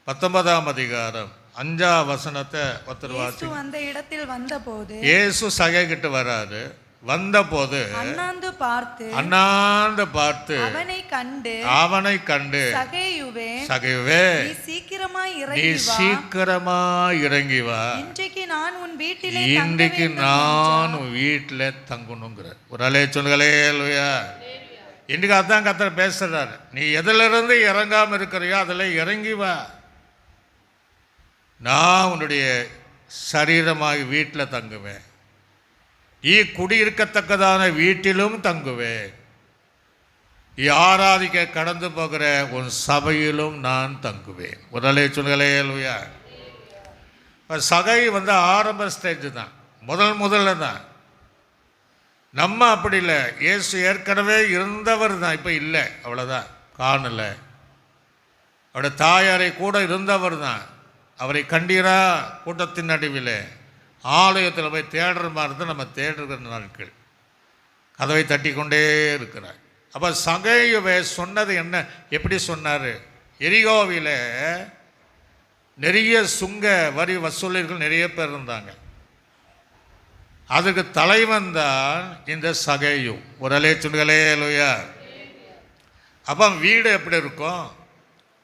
19ஆம் அதிகாரம் 5ஆம் வசனத்தை ஒருத்தர் வாசி. அந்த இடத்தில் வந்தபோது இயேசு சகை கிட்ட வராரு. வந்தபோது அண்ணாந்து பார்த்து அவனை கண்டு சகையுவே நீ சீக்கிரமாய் இறங்கி வா, இன்றைக்கு நான் உன் வீட்டிலே தங்கணுங்கிறார். ஒரு அலே சொல்லுங்களே அல்லேலூயா. இன்றைக்கு அதான் கர்த்தர் பேசுறாரு. நீ எதிலிருந்து இறங்காம இருக்கிறியோ அதில் இறங்கி வா, நான் உன்னுடைய சரீரமாகி வீட்டில் தங்குவேன், குடியிருக்கத்தக்கதான வீட்டிலும் தங்குவேன், ஆராதிக்க கடந்து போகிற உன் சபையிலும் நான் தங்குவேன். உடலை சொல்களே அல்லேலூயா. சகை ஆரம்ப ஸ்டேஜ் தான், முதல்ல தான். நம்ம அப்படி இல்லை. இயேசு ஏற்கனவே இருந்தவர் தான், இப்போ இல்லை, அவ்வளோதான், காணலை. அவருடைய தாயாரை கூட இருந்தவர் தான். அவரை கண்டீரா கூட்டத்தின் நடுவில் ஆலயத்தில் போய் தேடுற மாதிரி தான் நம்ம தேடுகிற நாட்கள். கதவை தட்டி கொண்டே இருக்கிறார். அப்போ சகையுவே சொன்னது என்ன, எப்படி சொன்னார்? எரிகோவில் நிறைய சுங்க வரி வசூலர்கள் நிறைய பேர் இருந்தாங்க. அதுக்கு தலைவன் தான் இந்த சகையு. ஒரு அலே சொல்லுங்களே அல்லேலூயா. அப்போ வீடு எப்படி இருக்கும்?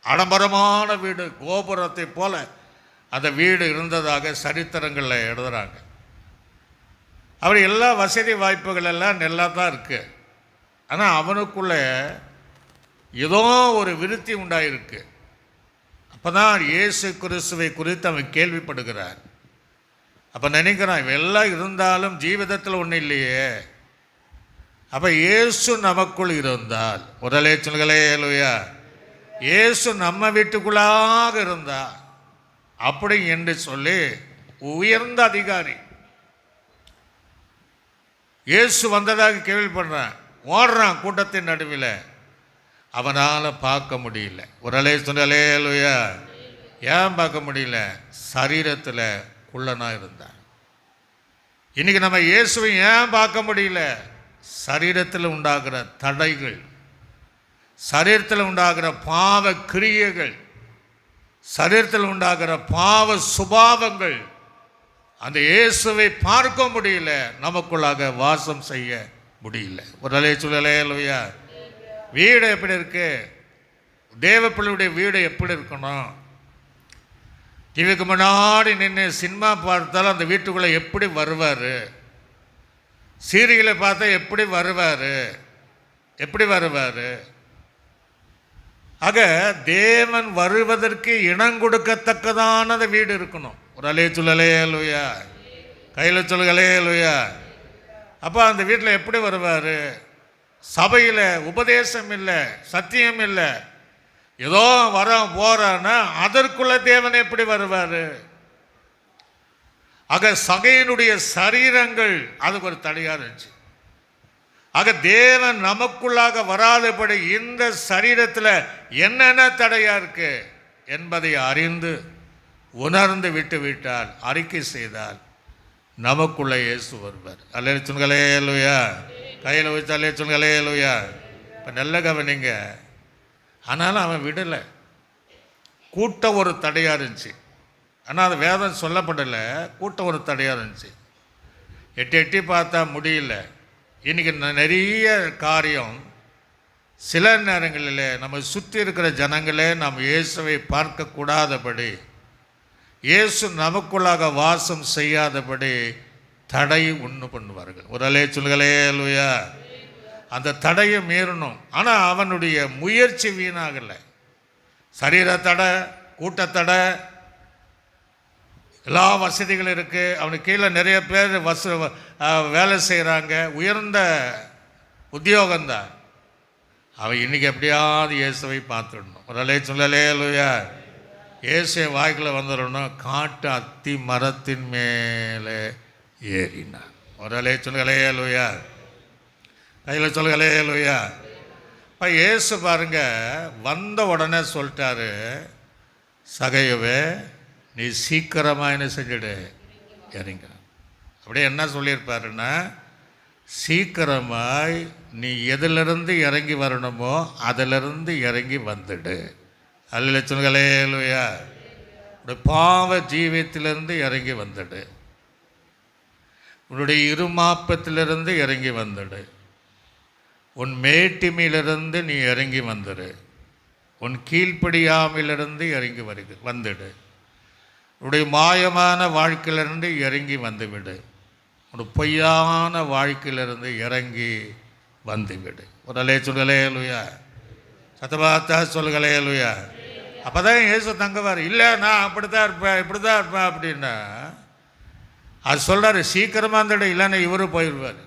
ஆடம்பரமான வீடு, கோபுரத்தை போல அந்த வீடு இருந்ததாக சரித்திரங்களில் எழுதுகிறாங்க. அவர் எல்லா வசதி வாய்ப்புகள் எல்லாம் நல்லா தான் இருக்குது. ஆனால் அவனுக்குள்ளே ஏதோ ஒரு விருத்தி உண்டாயிருக்கு. அப்பதான் இயேசு கிறிஸ்துவை குறித்து அவன் கேள்விப்படுகிறான். அப்போ நினைக்கிறான், இவெல்லாம் இருந்தாலும் ஜீவிதத்தில் ஒன்றும் இல்லையே. அப்போ இயேசு நமக்குள் இருந்தால், உடலே சொல்களே அல்லேலூயா, இயேசு நம்ம வீட்டுக்குள்ளாக இருந்தா அப்படி என்று சொல்லி உயர்ந்த அதிகாரி இயேசு வந்ததாக கேள்விப்படுறான். ஓடுறான் கூட்டத்தின் நடுவில். அவனால் பார்க்க முடியல. உடலே சொல்களே அல்லேலூயா. ஏன் பார்க்க முடியல? சரீரத்தில் குள்ளனா இருந்தான். இன்னைக்கு நம்ம இயேசுவை ஏன் பார்க்க முடியல? சரீரத்தில் உண்டாகிற தடைகள், சரீரத்தில் உண்டாகிற பாவ கிரியைகள், சரீரத்தில் உண்டாகிற பாவ சுபாவங்கள், அந்த இயேசுவை பார்க்க முடியல, நமக்குள்ளாக வாசம் செய்ய முடியல. ஒரு அலைய சொல்லலே இல்லையா? வீடு எப்படி இருக்கு? தேவ பிள்ளையுடைய வீடு எப்படி இருக்கணும்? டிவிக்கு முன்னாடி நின்று சினிமா பார்த்தாலும் அந்த வீட்டுக்குள்ளே எப்படி வருவார்? சீரியலை பார்த்தா எப்படி வருவார்? எப்படி வருவார்? ஆக தேவன் வருவதற்கு இனம் கொடுக்கத்தக்கதானது வீடு இருக்கணும். ஒரு அலைய சொல்லலே இல்லையா? கையில் சொல்லுகளே இல்லையா? அப்போ அந்த வீட்டில் எப்படி வருவார்? சபையில் உபதேசம் இல்லை, சத்தியம் இல்லை, ஏதோ வர போறான்னா அதற்குள்ள தேவன் எப்படி வருவார்? ஆக சகையினுடைய சரீரங்கள் அதுக்கு ஒரு தடையாக இருந்துச்சு. ஆக தேவன் நமக்குள்ளாக வராதபடி இந்த சரீரத்தில் என்னென்ன தடையா இருக்கு என்பதை அறிந்து உணர்ந்து விட்டு விட்டால், அறிக்கை செய்தால் நமக்குள்ள இயேசு வருவார். அல்லே சொல்களே இல்லையா? கையில் வச்சு அல்லே சொல்களே இல்லையா? இப்போ நல்ல கவனிங்க. ஆனாலும் அவன் விடலை. கூட்டம் ஒரு தடையாக இருந்துச்சு. ஆனால் அது வேதம் சொல்லப்படலை. கூட்டம் ஒரு தடையாக இருந்துச்சு. எட்டி எட்டி பார்த்தா முடியல. இன்றைக்கி நிறைய காரியம், சில நேரங்களில் நம்ம சுற்றி இருக்கிற ஜனங்களே நாம் இயேசுவை பார்க்கக்கூடாதபடி, இயேசு நமக்குள்ளாக வாசம் செய்யாதபடி தடை உண்டு பண்ணுவார்கள். ஒரு அலே சொல்களே இல்லையா? அந்த தடையை மீறணும். ஆனால் அவனுடைய முயற்சி வீணாகலை. சரீர தடை, கூட்டத்தடை, எல்லா வசதிகளும் இருக்குது. அவனுக்கு கீழே நிறைய பேர் வேலை செய்கிறாங்க, உயர்ந்த உத்தியோகம்தான். அவன் இன்றைக்கி எப்படியாவது இயேசுவை பார்த்துடணும். ஒரு அலே சொல்லலே இல்லையா? இயேசுவை வாய்க்குள்ளே வந்துடணும். காட்டு அத்தி மரத்தின் மேலே ஏறினான். ஒரு அலே சொல்களே இல்லையா? கையில் சொல்களே இல்லையா? இப்போ இயேசு பாருங்க, வந்த உடனே சொல்லிட்டாரு, சகையவே நீ சீக்கிரமாக என்ன செஞ்சிடு, இறங்க. அப்படியே என்ன சொல்லியிருப்பாருன்னா, சீக்கிரமாய் நீ எதிலிருந்து இறங்கி வரணுமோ அதிலிருந்து இறங்கி வந்துடு. அல்ல சொல்களே இல்லையா? பாவ ஜீவியத்திலிருந்து இறங்கி வந்துடு. உன்னுடைய இருமாப்பத்திலிருந்து இறங்கி வந்துடு. உன் மேட்டிமையிலிருந்து நீ இறங்கி வந்துடு. உன் கீழ்ப்படியாமையிலிருந்து இறங்கி வந்துடு. உன்னுடைய மாயமான வாழ்க்கையிலிருந்து இறங்கி வந்துவிடு. உன் பொய்யான வாழ்க்கையிலிருந்து இறங்கி வந்துவிடு. ஒரு அலே சொல்களே இல்லையா? சத்தபாத்தா சொல்களே இல்லையா? அப்போ தான் இயேசு தங்குவார். இல்லை நான் அப்படி தான் இருப்பேன், இப்படி தான் இருப்பேன் அப்படின்னா அது சொல்கிறாரு. சீக்கிரமாக இருந்துடு, இல்லைன்னா இவரு போயிடுவார்.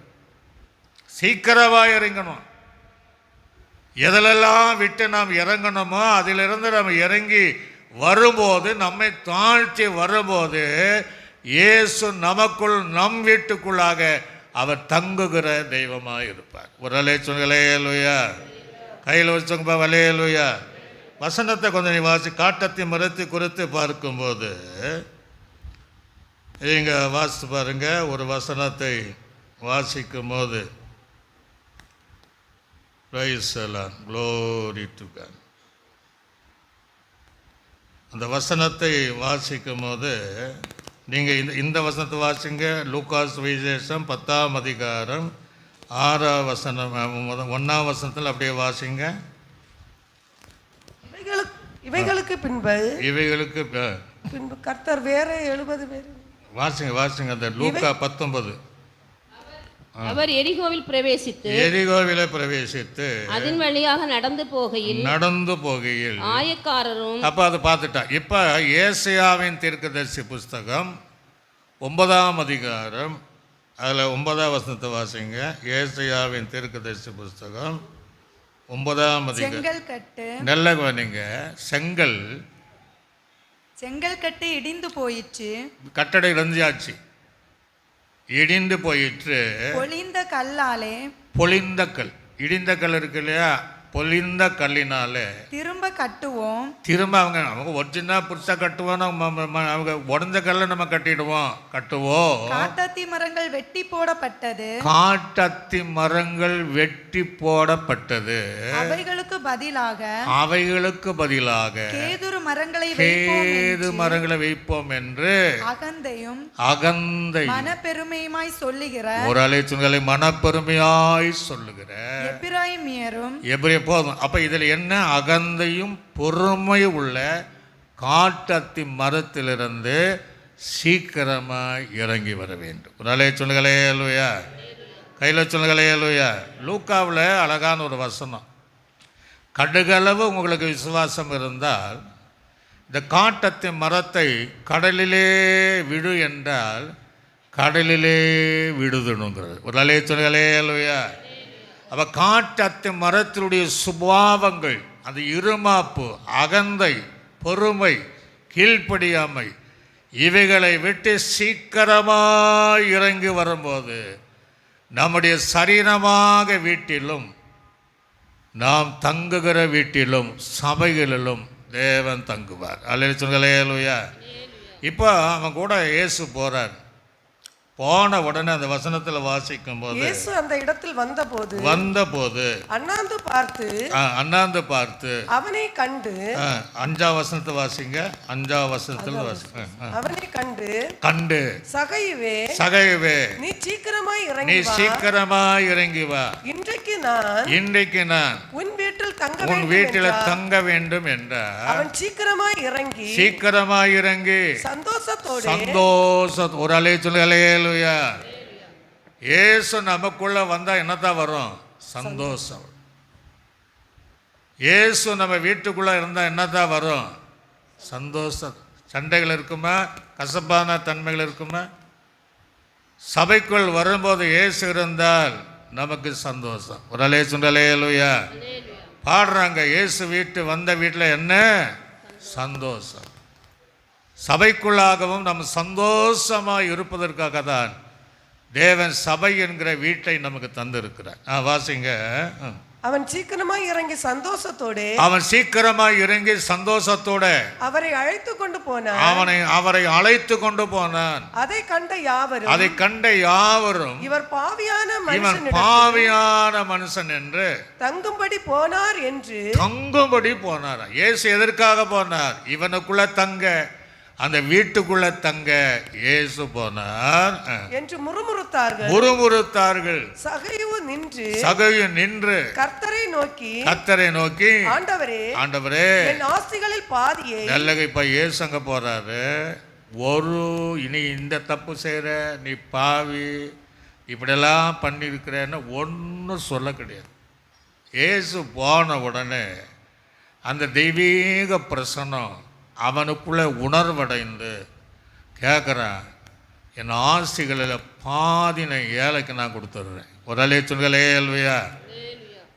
சீக்கிரமாக இறங்கணும். எதிலெல்லாம் விட்டு நாம் இறங்கணுமோ அதிலிருந்து நம்ம இறங்கி வரும்போது, நம்மை தாழ்த்தி வரும்போது, இயேசு நமக்குள் நம் வீட்டுக்குள்ளாக அவர் தங்குகிற தெய்வமாக இருப்பார். ஒரு அலே சொல்களே இல்லையா? கையில் வச்சவங்க வலே இல்லையா? வசனத்தை கொஞ்சம் நீ வாசி. காட்டத்தை மரத்தை குறித்து பார்க்கும்போது இங்கே வாசித்து பாருங்க. ஒரு வசனத்தை வாசிக்கும் போது, பிரைஸ் எல்லாம் க்ளோரி டு காட், அந்த வசனத்தை வாசிக்கும் போது நீங்கள் இந்த வசனத்தை வாசிங்க. லூக்காஸ் விசேஷம் 10ஆம் அதிகாரம் 6ஆம் வசனம் 1ஆம் வசனத்தில் அப்படியே வாசிங்க. இவைகளுக்கு பின்பு கர்த்தர் வேற 70 பேர் வாசிங்க. அந்த லூக்கா 19 அவர் எரிகோவில் பிரவேசித்து எரிகோவில பிரவேசித்து அதன் வழியாக நடந்து போகையில் ஆயக்காரரும். அப்ப அதை பார்த்துட்டான். இப்ப ஏசாயாவின் தீர்க்கதரிசி புஸ்தகம் 9ஆம் அதிகாரம், அதில் 9ஆம் வசனத்தை வாசிங்க. ஏசாயாவின் தீர்க்கதரிசி புஸ்தகம் 9ஆம் அதிகாரம். செங்கல் கட்டு நல்ல கவனிங்க. செங்கல் கட்டு இடிந்து போயிற்று, கட்டடை இறஞ்சாச்சு, இடிந்து போயிற்று. பொழிந்த கல்லாலே பொழிந்த கல், இடிந்த கல் இருக்கு இல்லையா, பொழிந்த கல்லினாலே திரும்ப கட்டுவோம். திரும்ப அவங்க ஒரிஜினல் புதுசாக கட்டுவோம். அவங்க உடஞ்ச கல்லை நம்ம கட்டுவோம். காட்டத்தி மரங்கள் வெட்டி போடப்பட்டது, காட்டத்தி மரங்கள் வெட்டி போடப்பட்டது. அவைகளுக்கு பதிலாக கேதுரு மரங்களை வைப்போம் என்று அகந்தை மனப்பெருமையுமாய் சொல்லுகிற ஒரு அலைச்சுங்களை மனப்பெருமையாய் சொல்லுகிற எப்பிராயிமியரும் போதும். அப்ப இதுல என்ன? அகந்தையும் பொறுமையும் உள்ள காட்டத்தி மரத்திலிருந்து சீக்கிரமாக இறங்கி வர வேண்டும். ஒரு அலைய சொல்லுகளே அல்லையா, கையில் சொல்லுகளே அல்லையா. லூக்காவில் அழகான ஒரு வசனம். கடுகளவு உங்களுக்கு விசுவாசம் இருந்தால் இந்த காட்டத்தி மரத்தை கடலிலே விடு என்றால் கடலிலே விடுதணுங்கிறது. ஒரு அலைய சொல்லுகளே அல்லையா. அப்போ காட்டத்தி மரத்தினுடைய சுபாவங்கள், அந்த இருமாப்பு, அகந்தை, பொறுமை, கீழ்ப்படியாமை, இவைகளை விட்டு சீக்கிரமாக இறங்கி வரும்போது நம்முடைய சரீரமாக வீட்டிலும் நாம் தங்குகிற வீட்டிலும் சபைகளிலும் தேவன் தங்குவார். அல்லேலூயா சொல்லுங்களே அல்லேலூயா. இப்போ அவன் கூட இயேசு போகிறார். போன உடனே அந்த வசனத்தில் வாசிக்கும் போது இயேசு அந்த இடத்தில் வந்தபோது அண்ணாந்து பார்த்து அவனை கண்டு 5ஆம் வசனத்தை வாசிங்க. 5ஆம் வசனத்தில் வாசிங்க. அவனை கண்டு சகைவே நீ சீக்கிரமாய் இறங்கி வா, இன்றைக்கு நான் உன் வீட்டில் தங்க வேண்டும் என்றார். அவன் சீக்கிரமாய் இறங்கி சந்தோஷத்தோடு ஒரு அலைய சொல்லுகளே. இயேசு நமக்குள்ள வந்தா என்னதான் வரும்? சந்தோஷம். இயேசு நம்ம வீட்டுக்குள்ள இருந்தா என்னதான் வரும்? சந்தோஷம். சண்டைகள் இருக்குமா? கசப்பான தன்மைகள் இருக்குமா? சபைக்குள் வரும்போது இயேசு இருந்தால் நமக்கு சந்தோஷம். ஒரு அலைய சொல்லுங்களேலூயா. பாடுறாங்க, இயேசு வந்த வீட்டில் என்ன சந்தோஷம். சபைக்குள்ளாகவும் நம்ம சந்தோஷமாக இருப்பதற்காக தான் தேவன் சபை என்கிற வீட்டை நமக்கு தந்திருக்கிறார். வாசிங்க. அவன் சீக்கிரமாய் இறங்கி சந்தோஷத்தோட அவரை அழைத்து கொண்டு போனான். அதை கண்ட யாவரும் இவர் பாவியான மனுஷன் என்று தங்கும்படி போனார். இயேசு எதற்காக போனார்? இவனுக்குள்ள தங்க, அந்த வீட்டுக்குள்ள தங்க இயேசு போனார் என்று முறுமுறுத்தார்கள். சகையு நின்று கர்த்தரை நோக்கி ஆண்டவரே என் ஆஸ்திகளில் பாதியை. இப்ப இயேசு அங்க போறாரு. இனி இந்த தப்பு செய்யற, நீ பாவி, இப்படியெல்லாம் பண்ணியிருக்கிறேன்னு ஒன்றும் சொல்ல கிடையாது. இயேசு போன உடனே அந்த தெய்வீக பிரசன்னம் அவனுக்குள்ளே உணர்வடைந்து கேட்குறான், என் ஆசைகளில் பாதினை ஏழைக்கு நான் கொடுத்துட்றேன். ஒரு அலைய சொல்களே அல்வையா.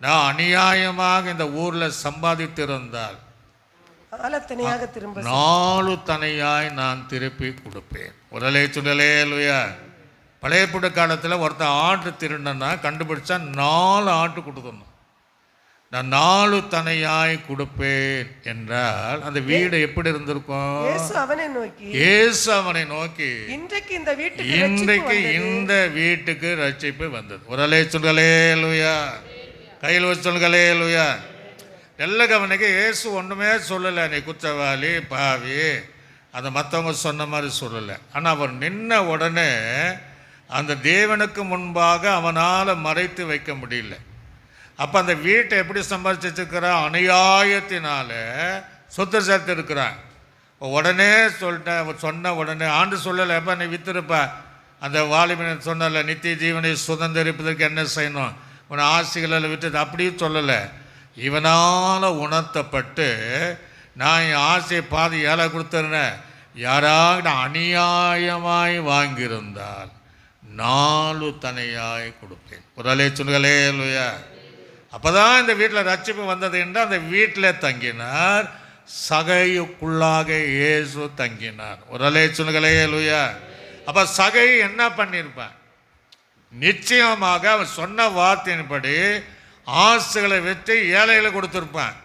நான் அநியாயமாக இந்த ஊரில் சம்பாதித்திருந்தால் 4 தனையாய் நான் திருப்பி கொடுப்பேன். ஒரு அலைய சொல்களே அல்வையா. பழைய புட்டு காலத்தில் ஒருத்தன் ஆட்டு திருடனா கண்டுபிடிச்சா 4 ஆட்டு கொடுக்கணும். நான் 4 தனையாய் கொடுப்பேன் என்றால் அந்த வீடு எப்படி இருந்திருக்கும்? இயேசு அவனை நோக்கி இன்றைக்கு இந்த வீட்டுக்கு ரட்சிப்பு வந்தது. ஒரு அலைய சொல்களே அல்லேலூயா. கையில் வச்சு சொல்களே அல்லேலூயா. எல்லா கவனிக்க, இயேசு ஒன்றுமே சொல்லலை, நீ குற்றவாளி பாவி, அதை மற்றவங்க சொன்ன மாதிரி சொல்லலை. ஆனால் அவர் நின்ன உடனே அந்த தேவனுக்கு முன்பாக அவனால் மறைத்து வைக்க முடியல. அப்போ அந்த வீட்டை எப்படி சம்பாதிச்சு வச்சுருக்கிறான்? அநியாயத்தினால சொத்து சேர்த்து இருக்கிறான். உடனே சொன்ன உடனே ஆண்டு சொல்லலை, எப்போ நீ விற்றுருப்பா, அந்த வாலிபன் சொன்னல, நித்திய ஜீவனை சுதந்திரிப்பதற்கு என்ன செய்யணும், உன் ஆசைகளில் விட்டு அப்படியே சொல்லலை. இவனால் உணர்த்தப்பட்டு நான் என் ஆசையை பாதி ஏழை கொடுத்துறேன், யாராவது அநியாயமாய் வாங்கியிருந்தால் 4 தனையாய் கொடுப்பேன். ஒரு அலை சொல்லுகளே இல்லையா? அப்போ தான் இந்த வீட்டில் ரட்சிப்பு வந்தது என்று அந்த வீட்டில் தங்கினார். சகையுக்குள்ளாக இயேசு தங்கினார். ஒரு அலை சொல்லுகளே இல்லையா? அப்போ சகை என்ன பண்ணியிருப்பான்? நிச்சயமாக அவன் சொன்ன வார்த்தையின்படி ஆசுகளை வச்சு ஏழைகளை கொடுத்துருப்பான்.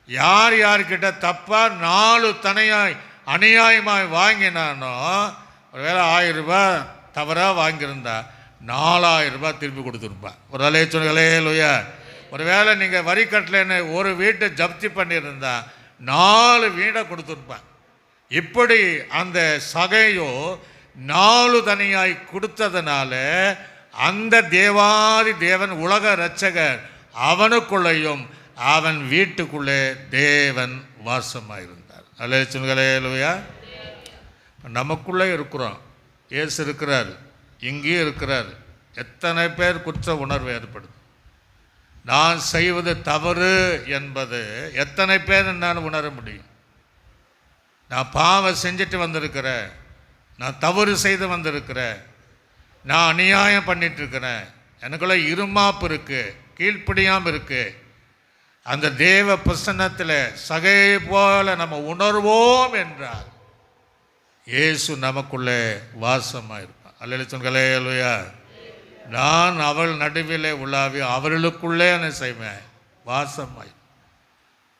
யார் யார்கிட்ட தப்பாக 4 தனையாய் அநியாயமாய் வாங்கினானோ, ஒருவேளை 1000 ரூபாய் தவறாக வாங்கியிருந்தா 4000 ரூபாய் திருப்பி கொடுத்துருப்பான். ஒரு அலைச்சொல்களே இல்லையா? ஒருவேளை நீங்கள் வரி கட்டலைன்னு ஒரு வீட்டை ஜப்தி பண்ணியிருந்தா 4 வீடை கொடுத்துருப்பான். இப்படி அந்த சகையோ 4 தனியாய் கொடுத்ததுனால அந்த தேவாதி தேவன் உலக இரட்சகர் அவனுக்குள்ளேயும் அவன் வீட்டுக்குள்ளே தேவன் வாசமாயிருந்தார். அலைச்சொல்களே இல்லையா? நமக்குள்ளே இருக்கிறோம், இயேசு இருக்கிறார், இங்கேயும் இருக்கிறார். எத்தனை பேர் குற்ற உணர்வு ஏற்படுது? நான் செய்வது தவறு என்பது எத்தனை பேர் என்னால் உணர முடியும்? நான் பாவம் செஞ்சுட்டு வந்திருக்கிறேன், நான் தவறு செய்து வந்திருக்கிறேன், நான் அநியாயம் பண்ணிட்டுருக்கிறேன், எனக்குள்ள இருமாப்பு இருக்குது, கீழ்ப்படியாமல் இருக்குது. அந்த தேவ பிரசன்னத்தில் சகை போல நம்ம உணர்வோம் என்றால் இயேசு நமக்குள்ளே வாசமாக இருப்பான். அல்லேலூயா அல்லேலூயா. நான் அவள் நடுவிலே உலாவி அவர்களுக்குள்ளே என்ன செய்வேன்? வாசமாய்.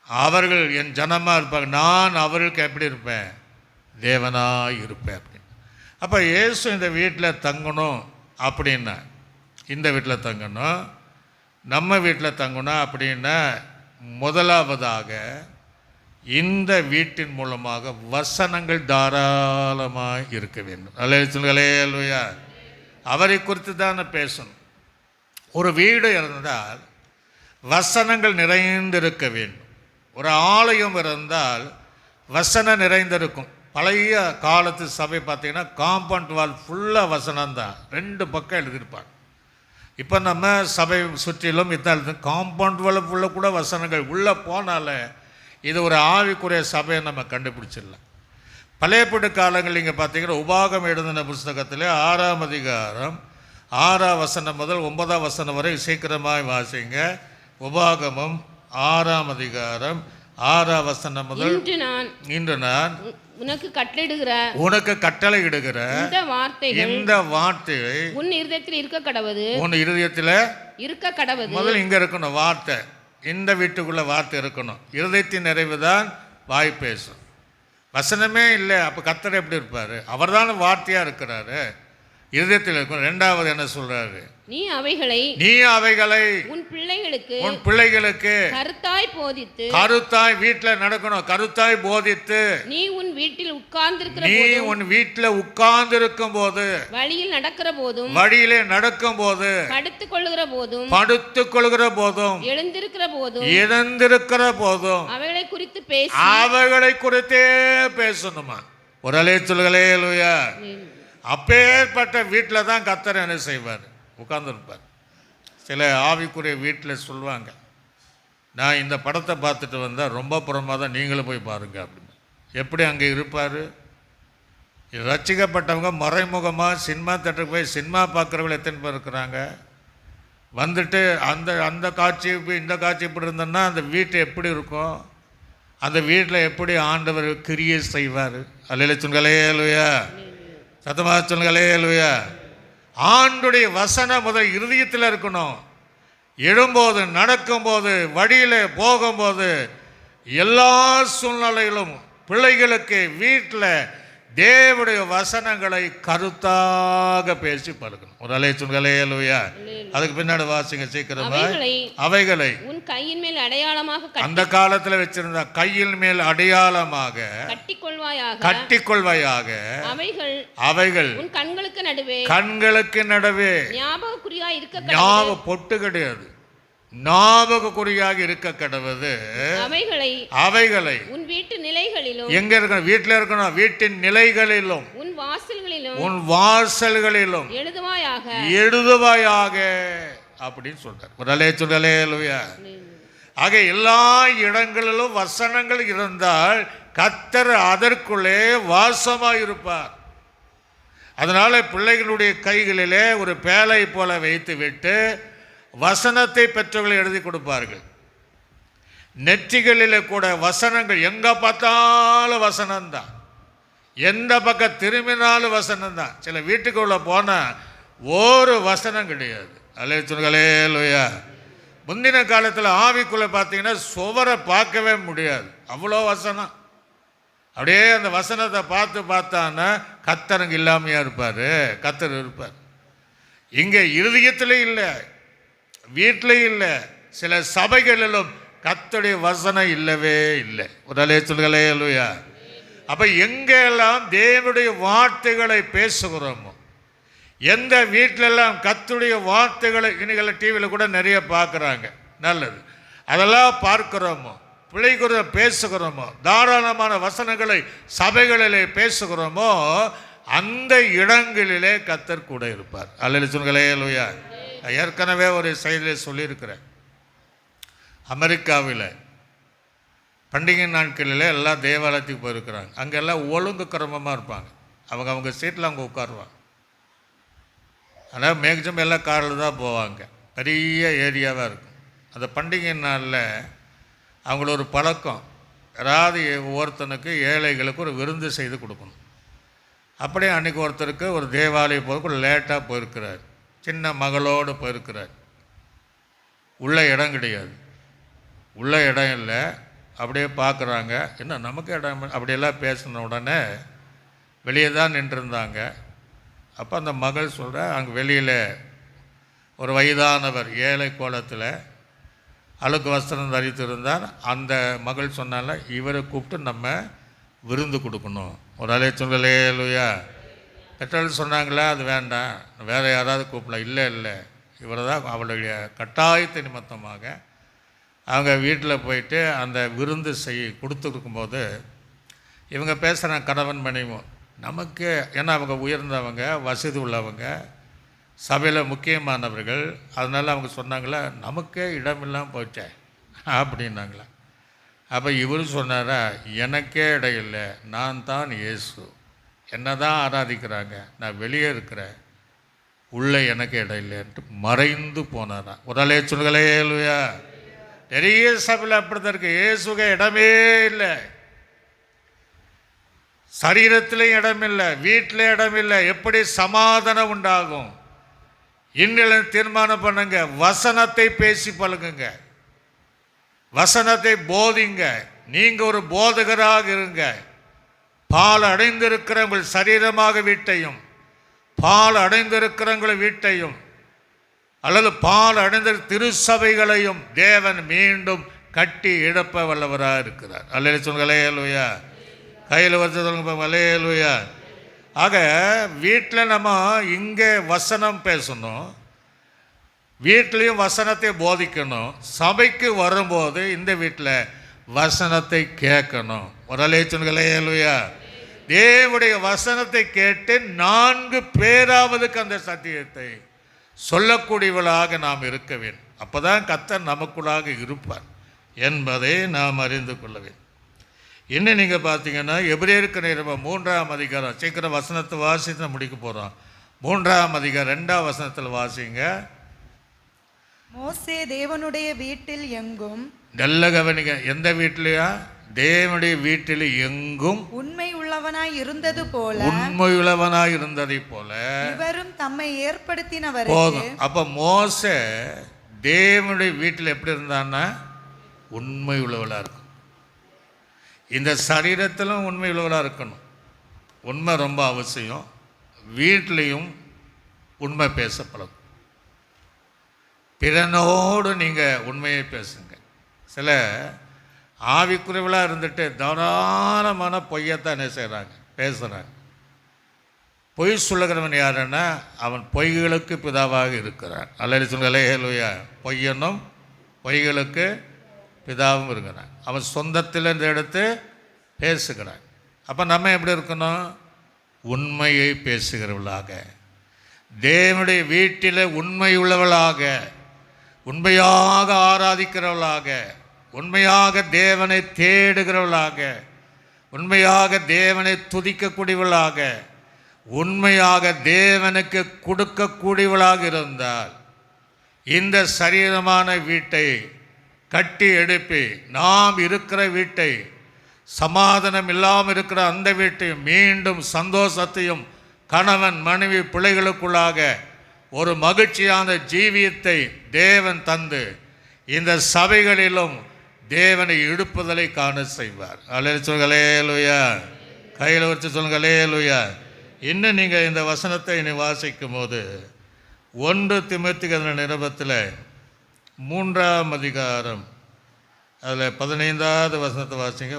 அவர்கள் என் ஜனமாக இருப்பாங்க, நான் அவர்களுக்கு எப்படி இருப்பேன்? தேவனாக இருப்பேன் அப்படின்னு. அப்போ இயேசு இந்த வீட்டில் தங்கணும் அப்படின்னா, இந்த வீட்டில் தங்கணும், நம்ம வீட்டில் தங்கணும் அப்படின்னா, முதலாவதாக இந்த வீட்டின் மூலமாக வசனங்கள் தாராளமாக இருக்க வேண்டும். அல்லேலூயா. அவரை குறித்து தான் பேசணும். ஒரு வீடு இருந்தால் வசனங்கள் நிறைந்திருக்க வேண்டும். ஒரு ஆலயம் இருந்தால் வசனம் நிறைந்திருக்கும். பழைய காலத்து சபை பார்த்தீங்கன்னா காம்பவுண்ட் வால் ஃபுல்லாக வசனம்தான், 2 பக்கம் எழுதியிருப்பாங்க. இப்போ நம்ம சபை சுற்றிலும் இத்தனை காம்பவுண்ட் வால் ஃபுல்லாக கூட வசனங்கள் உள்ளே போனால இது ஒரு ஆவிக்குரிய சபையை நம்ம கண்டுபிடிச்சிடலாம். பழையப்பட்டு காலங்கள் நீங்கள் பார்த்தீங்கன்னா உபாகம் எழுதின புஸ்தகத்தில் 6ஆம் அதிகாரம் 6ஆம் வசனம் முதல் 9ஆம் வசனம் வரை சீக்கிரமாக வாசிங்க. உபாகமம் 6ஆம் அதிகாரம் 6ஆம் வசனம் முதல். இன்று நான் உனக்கு கட்டளையிடுகிற இந்த வார்த்தையை உன் இருதயத்தில் இருக்க கடவது. உன் இருதயத்தில் இருக்க கடவது. முதல்ல இங்கே இருக்கணும் வார்த்தை, இந்த வீட்டுக்குள்ள வார்த்தை இருக்கணும். இருதயத்தின் நிறைவு தான் வாய் பேசும். வசனமே இல்லை, அப்போ கர்த்தர் எப்படி இருப்பார்? அவர் தான் வார்த்தையாக இருக்கிறாரு, இருதயத்தில் இருக்கும். 2வது என்ன சொல்றாரு? நீ அவைகளை உன் பிள்ளைகளுக்கு கருத்தாய் வீட்டில் நடக்கணும், கருத்தாய் போதித்து நீ உன் வீட்டில் உட்கார்ந்திருக்கும் போது, வழியிலே நடக்கும் போது, படுத்துக் கொள்கிற போதும், எழுந்திருக்கிற போதும் அவைகளை குறித்தே பேசணுமா? ஒரு அலைச்சொல்களே இல்லையா? அப்பேற்பட்ட வீட்டில் தான் கர்த்தர் என்ன செய்வார்? உட்கார்ந்துருப்பார். சில ஆவிக்குரிய வீட்டில் சொல்லுவாங்க, நான் இந்த படத்தை பார்த்துட்டு வந்தால் ரொம்ப புறமாக தான், நீங்களும் போய் பாருங்க அப்படின்னு. எப்படி அங்கே இருப்பார்? ரட்சிக்கப்பட்டவங்க மறைமுகமாக சினிமா தேட்டருக்கு போய் சினிமா பார்க்குறவங்க எத்தனை பேர் இருக்கிறாங்க? வந்துட்டு அந்த காட்சி இந்த காட்சி இப்படி இருந்தோன்னா அந்த வீட்டை எப்படி இருக்கும்? அந்த வீட்டில் எப்படி ஆண்டவர் கிரியை செய்வார்? அல்லேலூயா. சத்தமாக சொல்லுங்களே அல்லேலூயா. ஆண்டுடைய வசனம் முதல் இருதயத்தில் இருக்கணும். எழும்போது, நடக்கும்போது, வழியில் போகும்போது, எல்லா சூழ்நிலையிலும் பிள்ளைகளுக்கு வீட்டில் தேவனுடைய வசனங்களை கருத்தாக பேசி பழகணும். ஒரு அலைச்சொல்களே அல்லேலூயா. அதுக்கு பின்னாடி வாசிங்க சீக்கிரமா. அவைகளை உன் கையின் மேல் அடையாளமாக, அந்த காலத்தில் வச்சிருந்த கையின் மேல் அடையாளமாக கட்டிக்கொள்வாயாக. அவைகள் உன் கண்களுக்கு நடுவே ஞாபக பொட்டு கிடையாது, ஞாபகக்குறியாக இருக்க கடவுது. அவைகளை உன் வீட்டு நிலைகளிலும், எங்க இருக்கணும்? வீட்டில் இருக்கணும். வீட்டின் நிலைகளிலும், உன் வாசல்களிலும் எழுதுவாயாக அப்படின்னு சொல்றார். முதலே சொல்லலே அல்லையா? ஆக எல்லா இடங்களிலும் வசனங்கள் இருந்தால் கர்த்தர் அதற்குள்ளே வாசமாக இருப்பார். அதனால பிள்ளைகளுடைய கைகளிலே ஒரு பேழை போல வைத்து விட்டு வசனத்தை பெற்றவர்கள் எழுதி கொடுப்பார்கள். நெற்றிகளில் கூட வசனங்கள், எங்க பார்த்தாலும் வசனம்தான், எந்த பக்கம் திரும்பினாலும் வசனம்தான். சில வீட்டுக்குள்ள போனால் ஒரு வசனம் கிடையாது. அல்லேலூயா. முந்தின காலத்தில் ஆவிக்குள்ளே பார்த்தீங்கன்னா சுவரை பார்க்கவே முடியாது, அவ்வளோ வசனம். அப்படியே அந்த வசனத்தை பார்த்தான்னா கர்த்தருங்க இல்லாமையா இருப்பார், கர்த்தர் இருப்பார். இங்கே இருதயத்திலே இல்லை, வீட்டிலையும் இல்லை, சில சபைகளிலும் கர்த்தருடைய வசனம் இல்லவே இல்லை. உடலே சொல்களே இல்லையா? அப்போ எங்கெல்லாம் தேவனுடைய வார்த்தைகளை பேசுகிறோமோ, எந்த வீட்டிலெல்லாம் கர்த்தருடைய வார்த்தைகளை, இன்னைக்கு டிவியில் கூட நிறைய பார்க்குறாங்க, நல்லது, அதெல்லாம் பார்க்குறோமோ, பிள்ளைக்குற பேசுகிறோமோ, தாராளமான வசனங்களை சபைகளிலே பேசுகிறோமோ, அந்த இடங்களிலே கர்த்தர் கூட இருப்பார். அல்லேலூயா சொல்களே இல்லையா? ஏற்கனவே ஒரு செய்தியில் சொல்லியிருக்கிறேன். அமெரிக்காவில் பண்டிகை நாட்களில் எல்லாம் தேவாலயத்துக்கு போயிருக்கிறாங்க. அங்கெல்லாம் ஒழுங்கு கிரமமாக இருப்பாங்க. அவங்க சீட்டில் அவங்க உட்காருவாங்க. ஆனால் மேக்சிமம் எல்லாம் காரில் தான் போவாங்க. பெரிய ஏரியாவாக இருக்கும். அந்த பண்டிகை நாளில் அவங்கள ஒரு பழக்கம், யாராவது ஒவ்வொருத்தனுக்கு ஏழைகளுக்கு ஒரு விருந்து செய்து கொடுக்கணும். அப்படியே அன்றைக்கி ஒருத்தருக்கு ஒரு தேவாலயம் போகிறதுக்கு லேட்டாக போயிருக்கிறார். சின்ன மகளோடு போயிருக்கிறார். உள்ள இடம் கிடையாது, உள்ள இடம் இல்லை. அப்படியே பார்க்குறாங்க, என்ன நமக்கு இடம், அப்படியெல்லாம் பேசின உடனே வெளியே தான் நின்றுருந்தாங்க. அப்போ அந்த மகள் சொல்கிற, அங்கே வெளியில் ஒரு வயதானவர் ஏழை கோலத்தில் அழுக்கு வஸ்திரம் தரித்திருந்தார். அந்த மகள் சொன்னால, இவரை கூப்பிட்டு நம்ம விருந்து கொடுக்கணும். ஒரு அலைய சொல்லலே இல்லையா? பெற்றோர்கள் சொன்னாங்களா, அது வேண்டாம், வேறு யாராவது கூப்பிடலாம். இல்லை, இவரை தான் அவளுடைய கட்டாயத்தை நிமித்தமாக அவங்க வீட்டில் போயிட்டு அந்த விருந்து கொடுத்துருக்கும்போது இவங்க பேசுகிறாங்க, கணவன் மனைவி நமக்கு, ஏன்னா அவங்க உயர்ந்தவங்க, வசதி உள்ளவங்க, சபையில் முக்கியமானவர்கள், அதனால் அவங்க சொன்னாங்களா, நமக்கே இடமில்லாமல் போச்சே அப்படின்னாங்களா. அப்போ இவர் சொன்னாரா, எனக்கே இடம் இல்லை, நான் தான் இயேசு, என்ன தான் ஆராதிக்கிறாங்க, நான் வெளியே இருக்கிறேன், உள்ளே எனக்கு இடம் இல்லைன்ட்டு மறைந்து போனாரா. உடலே சொல்களே இல்லையா? நிறைய சபையில் அப்படித்தான் இருக்கு. இயேசுக இடமே இல்லை, சரீரத்திலையும் இடமில்லை, வீட்டில் இடமில்லை. எப்படி சமாதானம் உண்டாகும்? இன்னும் தீர்மானம் பண்ணுங்க, வசனத்தை பேசி பழகுங்க, வசனத்தை போதிங்க. நீங்க ஒரு போதகராக இருங்க. பால் அடைந்திருக்கிற உங்கள் சரீரமாக வீட்டையும், பால் அடைந்திருக்கிற உங்கள் வீட்டையும், அல்லது பால் அடைந்த திருச்சபைகளையும் தேவன் மீண்டும் கட்டி இழப்ப வல்லவராக இருக்கிறார். அல்லேலூயா சொல்லுங்களே அல்லேலூயா. கையில் வச்சு சொல்லுங்க அல்லேலூயா. ஆக வீட்டில் நம்ம இங்கே வசனம் பேசணும், வீட்லேயும் வசனத்தை போதிக்கணும். சபைக்கு வரும்போது இந்த வீட்டில் வசனத்தை கேட்கணும். ஒரு அலேச்சுங்களே அல்லேலூயா. தேவனுடைய வசனத்தை கேட்டு 4 பேராவதுக்கு அந்த சத்தியத்தை சொல்லக்கூடியவளாக நாம் இருக்க வேண்டும். அப்போ தான் கர்த்தர் நமக்குள்ளாக இருப்பார் என்பதை நாம் அறிந்து கொள்ள வேண்டும். இன்னும் நீங்கள் பார்த்தீங்கன்னா எபிரேயருக்கு நிருபம் 3ஆம் அதிகாரம், சீக்கிரம் வசனத்தை வாசித்து முடிக்க போகிறோம். 3ஆம் அதிகாரம் 2ஆம் வசனத்தில் வாசிங்க. மோசே தேவனுடைய வீட்டில் எங்கும், நல்ல கவனிங்க, எந்த வீட்டிலையா? தேவனுடைய வீட்டில் எங்கும் உண்மை உள்ளவனாய் இருந்தது போல, உண்மை உள்ளவனாய் இருந்ததை போல இவரும் தம்மை ஏற்படுத்தினவர் போதும். அப்போ மோசே தேவனுடைய வீட்டில் எப்படி இருந்தான்னா உண்மை உள்ளவளாக இருக்கும். இந்த சரீரத்திலும் உண்மை உள்ளவளாக இருக்கணும். உண்மை ரொம்ப அவசியம். வீட்லேயும் உண்மை பேசப்படும். பிறனோடு நீங்கள் உண்மையை பேசுங்க. சில ஆவிக்குறைவளாக இருந்துட்டு தாராளமான பொய்யத்தான் என்ன செய்கிறாங்க, பேசுகிறாங்க. பொய் சொல்லுகிறவன் யாருன்னா அவன் பொய்களுக்கு பிதாவாக இருக்கிறான். அல்லது சொல்லுங்களே ஹல்லேலூயா. பொய்யனும் பொய்களுக்கு பிதாவும் இருக்கிறான். அவன் சொந்தத்திலிருந்து எடுத்து பேசுகிறான். அப்போ நம்ம எப்படி இருக்கணும்? உண்மையை பேசுகிறவளாக, தேவனுடைய வீட்டில் உண்மை உள்ளவளாக, உண்மையாக ஆராதிக்கிறவளாக, உண்மையாக தேவனை தேடுகிறவளாக, உண்மையாக தேவனை துதிக்கக்கூடியவளாக, உண்மையாக தேவனுக்கு கொடுக்கக்கூடியவளாக இருந்தால் இந்த சரீரமான வீட்டை கட்டி எழுப்பி, நாம் இருக்கிற வீட்டை, சமாதானம் இல்லாமல் இருக்கிற அந்த வீட்டை மீண்டும் சந்தோஷத்தையும் கணவன் மனைவி பிள்ளைகளுக்குள்ளாக ஒரு மகிழ்ச்சியான ஜீவியத்தை தேவன் தந்து இந்த சபைகளிலும் தேவனை இழுப்புதலை காண செய்வார். அல்லேலூயா. கையில் வச்சு சொல்லுங்க அல்லேலூயா. இன்னும் நீங்கள் இந்த வசனத்தை இனி வாசிக்கும் போது 1 தீமோத்தேயு நிருபத்தில் 3ஆம் அதிகாரம் அதில் 15வது வசனத்தை வாசிங்க.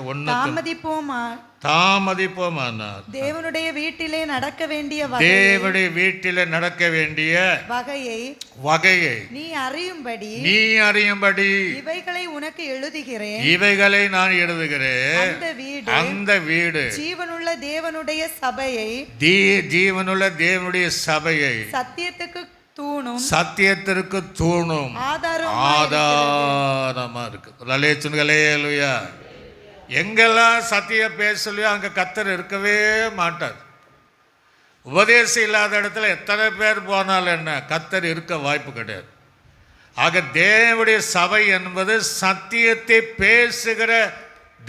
தாமதிப்போமானால் தேவனுடைய வீட்டிலே நடக்க வேண்டிய நடக்க வேண்டிய வகையை நீ அறியும்படி இவைகளை உனக்கு எழுதுகிறேன். இவைகளை நான் எழுதுகிறேன். அந்த வீடு ஜீவனுள்ள தேவனுடைய சபையை சத்தியத்திற்கு தூணும் ஆதாரமா இருக்கு. அல்லேலூயா. எங்கெல்லாம் சத்தியம் பேசலையோ அங்கே கர்த்தர் இருக்கவே மாட்டார். உபதேசம் இல்லாத இடத்துல எத்தனை பேர் போனாலும் என்ன, கர்த்தர் இருக்க வாய்ப்பு கிடையாது. ஆக தேவனுடைய சபை என்பது சத்தியத்தை பேசுகிற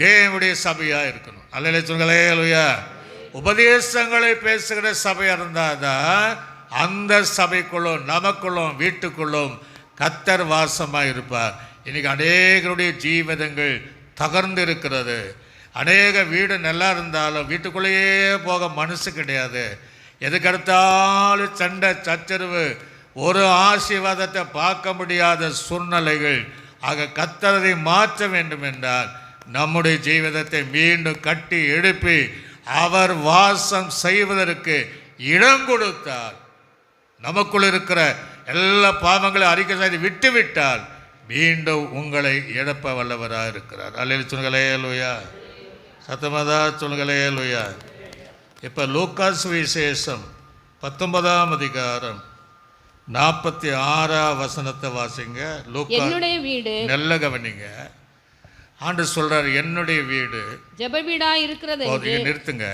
தேவனுடைய சபையாக இருக்கணும். அல்லேலூயா. உபதேசங்களை பேசுகிற சபையாக இருந்தால்தான் அந்த சபைக்குள்ளும் நமக்குள்ளும் வீட்டுக்குள்ளும் கர்த்தர் வாசமாக இருப்பார். இன்னைக்கு அநேகருடைய ஜீவிதங்கள் தகர்ந்து இருக்கிறது. அநேக வீடு நல்லா இருந்தாலும் வீட்டுக்குள்ளேயே போக மனசு கிடையாது. எதுக்கெடுத்தாலும் சண்டை சச்சரவு, ஒரு ஆசீர்வாதத்தை பார்க்க முடியாத சூழ்நிலைகள். ஆக கர்த்தரை மாற்ற வேண்டும் என்றால் நம்முடைய ஜீவிதத்தை மீண்டும் கட்டி எழுப்பி அவர் வாசம் செய்வதற்கு இடம் கொடுத்தார். நமக்குள் இருக்கிற எல்லா பாவங்களையும் அறிக்கை செய்து விட்டுவிட்டால் மீண்டும் உங்களை இழப்ப வல்லவராக இருக்கிறார். அல்லேலூயா. சத்தமதா சொல்லுங்களேலூயா. இப்போ லூக்காஸ் விசேஷம் 19ஆம் அதிகாரம் 46ஆம் வசனத்தை வாசிங்க. என்னுடைய வீடு, நல்ல கவனிங்க. ஆண்டு சொல்றாரு, என்னுடைய வீடு ஜெப வீடா இருக்கிறது. நிறுத்துங்க.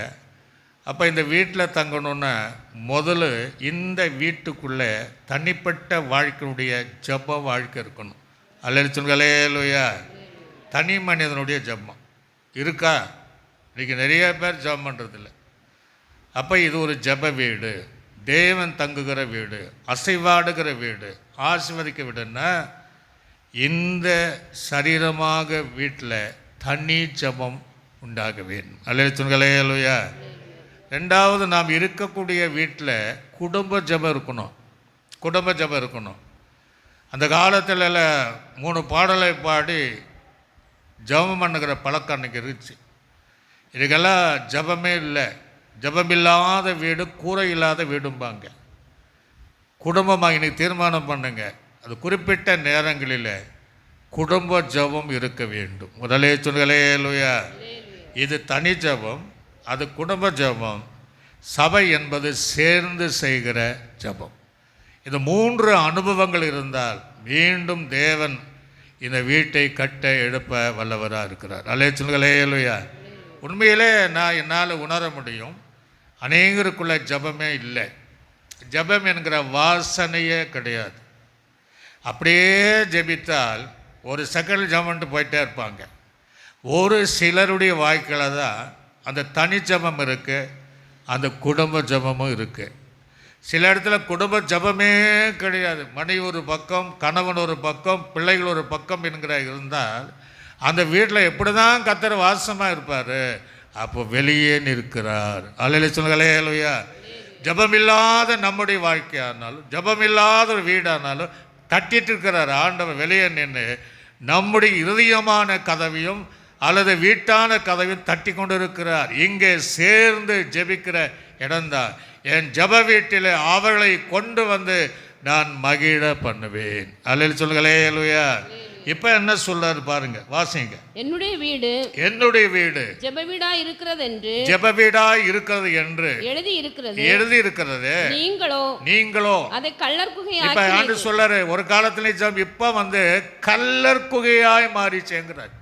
அப்போ இந்த வீட்டில் தங்கணுன்னா முதல்ல இந்த வீட்டுக்குள்ளே தனிப்பட்ட வாழ்க்கையுடைய ஜப வாழ்க்கை இருக்கணும். அல்லேலூயா. தனி மனிதனுடைய ஜபம் இருக்கா? இன்றைக்கி நிறைய பேர் ஜபம் பண்ணுறதில்ல. அப்போ இது ஒரு ஜப வீடு, தேவன் தங்குகிற வீடு, அசைவாடுகிற வீடு, ஆசீர்வதிக்க வீடுன்னா இந்த சரீரமாக வீட்டில் தனி ஜபம் உண்டாக வேண்டும். அல்லேலூயா. ரெண்டாவது, நாம் இருக்கக்கூடிய வீட்டில் குடும்ப ஜபம் இருக்கணும். அந்த காலத்தில் 3 பாடலை பாடி ஜபம் பண்ணுகிற பழக்கம் அன்றைக்கி இருந்துச்சு. இதுக்கெல்லாம் ஜபமே இல்லை. ஜபமில்லாத வீடு கூரை இல்லாத வீடும்பாங்க. குடும்பமாக இன்னைக்கு தீர்மானம் பண்ணுங்க, அது குறிப்பிட்ட நேரங்களில் குடும்ப ஜபம் இருக்க வேண்டும். முதலே சொல்லுங்களேலூயா. இது தனி ஜபம், அது குடும்ப ஜபம். சபை என்பது சேர்ந்து செய்கிற ஜபம். இந்த 3 அனுபவங்கள் இருந்தால் மீண்டும் தேவன் இந்த வீட்டை கட்ட எழுப்ப வல்லவராக இருக்கிறார். அல்லேலூயா. உண்மையிலே என்னால் உணர முடியும், அநேகருக்குள்ள ஜபமே இல்லை. ஜபம் என்கிற வாசனையே கிடையாது. அப்படியே ஜெபித்தால் ஒரு செகண்ட் ஜபம்ட்டு போயிட்டே இருப்பாங்க. ஒரு சிலருடைய வாழ்க்கையில் தான் அந்த தனி ஜபம் இருக்குது, அந்த குடும்ப ஜபமும் இருக்குது. சில இடத்துல குடும்ப ஜபமே கிடையாது. மனைவி ஒரு பக்கம், கணவன் ஒரு பக்கம், பிள்ளைகள் ஒரு பக்கம் என்கிற இருந்தால் அந்த வீட்டில் எப்படி தான் கர்த்தர் வாசமாக இருப்பார்? அப்போ வெளியே நிற்கிறார். அல்லேலூயா. ஜபமில்லாத நம்முடைய வாழ்க்கையானாலும், ஜபமில்லாத ஒரு வீடானாலும் தட்டிட்டு இருக்கிறார் ஆண்டவர். வெளியே நின்று நம்முடைய இருதயமான கதவையும் அல்லது வீட்டான கதவையும் தட்டி கொண்டு இருக்கிறார். இங்கே சேர்ந்து ஜெபிக்கிற இடம்தான். என் ஜப வீட்டில் அவர்களை கொண்டு வந்து நான் மகிழ பண்ணுவேன். அல்லேலூயா. இப்ப என்ன சொல்றாரு பாருங்க, வாசிங்க. என்னுடைய வீடு என்னுடைய வீடு ஜெப வீடா இருக்கிறது என்று ஜெப வீடா இருக்கிறது என்று எழுதி இருக்கிறது. எழுதி இருக்கிறது. நீங்களோ அதை கள்ளர் இப்ப குகையாக்கி ஆண்டு சொல்றாரு, ஒரு காலத்துல ஜெபம் இப்ப கள்ளர் குகையாய் மாறிச்சேங்கிறார்.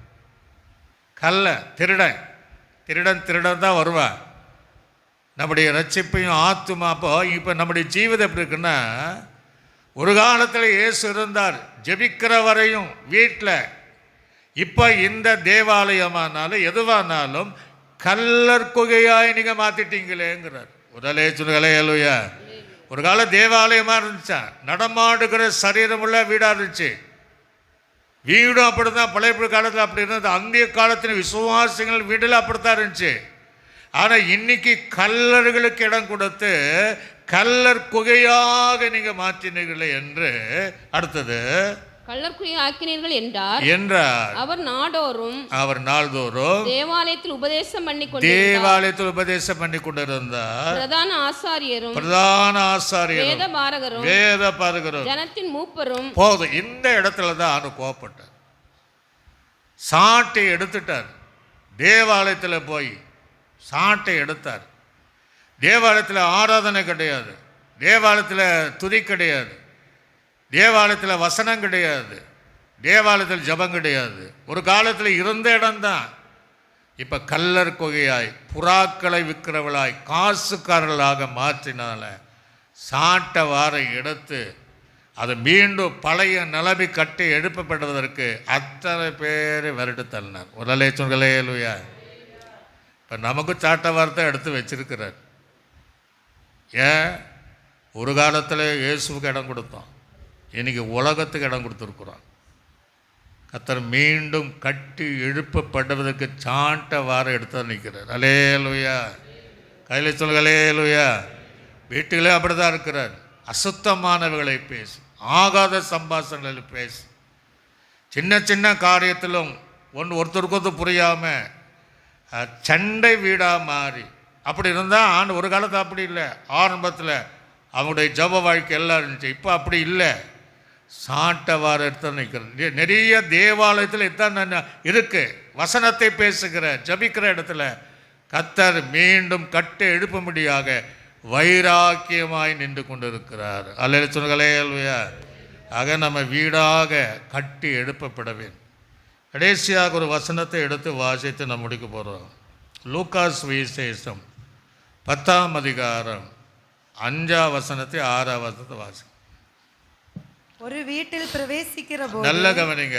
கள்ள திருடன் திருடன் திருடன் தான் வருவான். நம்முடைய ரட்சிப்பையும் ஆத்துமா இப்போ நம்முடைய ஜீவிதம் எப்படி இருக்குன்னா, ஒரு காலத்தில் இயேசு இருந்தார் ஜெபிக்கிற வரையும் வீட்டில். இப்போ இந்த தேவாலயமானாலும் எதுவானாலும் கள்ளர் குகையாய் நீங்கள் மாற்றிட்டீங்களேங்கிறார். உடலே சொல்லுங்களேலுயா. ஒரு காலம் தேவாலயமாக இருந்துச்சா, நடமாடுகிற சரீரமுள்ள வீடாக இருந்துச்சு. வீடும் அப்படி தான், பழைய காலத்தில் அப்படி இருந்தது. அந்திய காலத்தின் விசுவாசிகள் வீட்டில் அப்படித்தான் இருந்துச்சு. ஆனால் இன்னைக்கு கல்லர்களுக்கு இடம் கொடுத்து கல்லர் குகையாக நீங்க மாற்றினீர்களே என்று. அடுத்தது கள்ளர் குகை ஆக்கினீர்கள் என்றார். அவர் நாள்தோறும் தேவாலயத்தில் உபதேசம் பண்ணி கொண்டிருந்தார். பிரதான ஆசாரியரும் வேத பாரகரும் ஜனத்தின் மூப்பரும். போதும், இந்த இடத்துல தான் அவனு கோபப்பட்டார். சாட்டை எடுத்துட்டார். தேவாலயத்தில் போய் சாட்டை எடுத்தார். தேவாலயத்தில் ஆராதனை கிடையாது, தேவாலயத்தில் துதி கிடையாது, தேவாலயத்தில் வசனம் கிடையாது, தேவாலயத்தில் ஜபம் கிடையாது. ஒரு காலத்தில் இருந்த இடம்தான். இப்போ கல்லர் குகையாய் புறாக்களை விற்கிறவளாய் காசுக்காரர்களாக மாற்றினால சாட்டை வார எடுத்து அதை மீண்டும் பழைய நிலவி கட்டி எழுப்பப்படுவதற்கு அத்தனை பேர் வருடு தள்ளினார். உடலே சொல்களேலுயா. இப்போ நமக்கு சாட்டை வார்த்தை எடுத்து வச்சிருக்கிறார். ஏன்? ஒரு காலத்தில் இயேசுவுக்கு இடம் கொடுத்தோம், இன்னைக்கு உலகத்துக்கு இடம் கொடுத்துருக்குறோம். கர்த்தர் மீண்டும் கட்டி எழுப்பப்படுவதற்கு சாட்டை வார எடுத்து நிற்கிறார். அலேலுயா. கையில் சொல்லுங்க அலேலுயா. வீட்டுகளே அப்படி தான் இருக்கிறார். அசுத்தமானவர்களை பேசு, ஆகாத சம்பாஷணைகளை பேசு, சின்ன சின்ன காரியத்திலும் ஒருத்தருக்கு புரியாமல் சண்டை வீடாக மாறி அப்படி இருந்தால். ஒரு காலத்தில் அப்படி இல்லை. ஆரம்பத்தில் அவங்களுடைய ஜப வாழ்க்கை எல்லாம் இருந்துச்சு. இப்போ அப்படி இல்லை. சாட்டை வார எடுத்து நிற்கிறது. நிறைய தேவாலயத்தில் இதான் இருக்குது. வசனத்தை பேசுகிற ஜபிக்கிற இடத்துல கர்த்தர் மீண்டும் கட்டி எழுப்பும்படியாக வைராக்கியமாய் நின்று கொண்டு இருக்கிறார். அல்ல சொன்னங்களே அல்வையா. ஆக நம்ம வீடாக கட்டி எழுப்பப்பட வேண்டும். கடைசியாக ஒரு வசனத்தை எடுத்து வாசித்து நம்ம முடிக்க போகிறோம். லூக்காஸ் விசேஷம் 10ஆம் அதிகாரம் 5ஆம் வசனத்தை 6ஆம் வசனத்தை வாசி. ஒரு வீட்டில் பிரவேசிக்கிற போது, நல்ல கவனிங்க,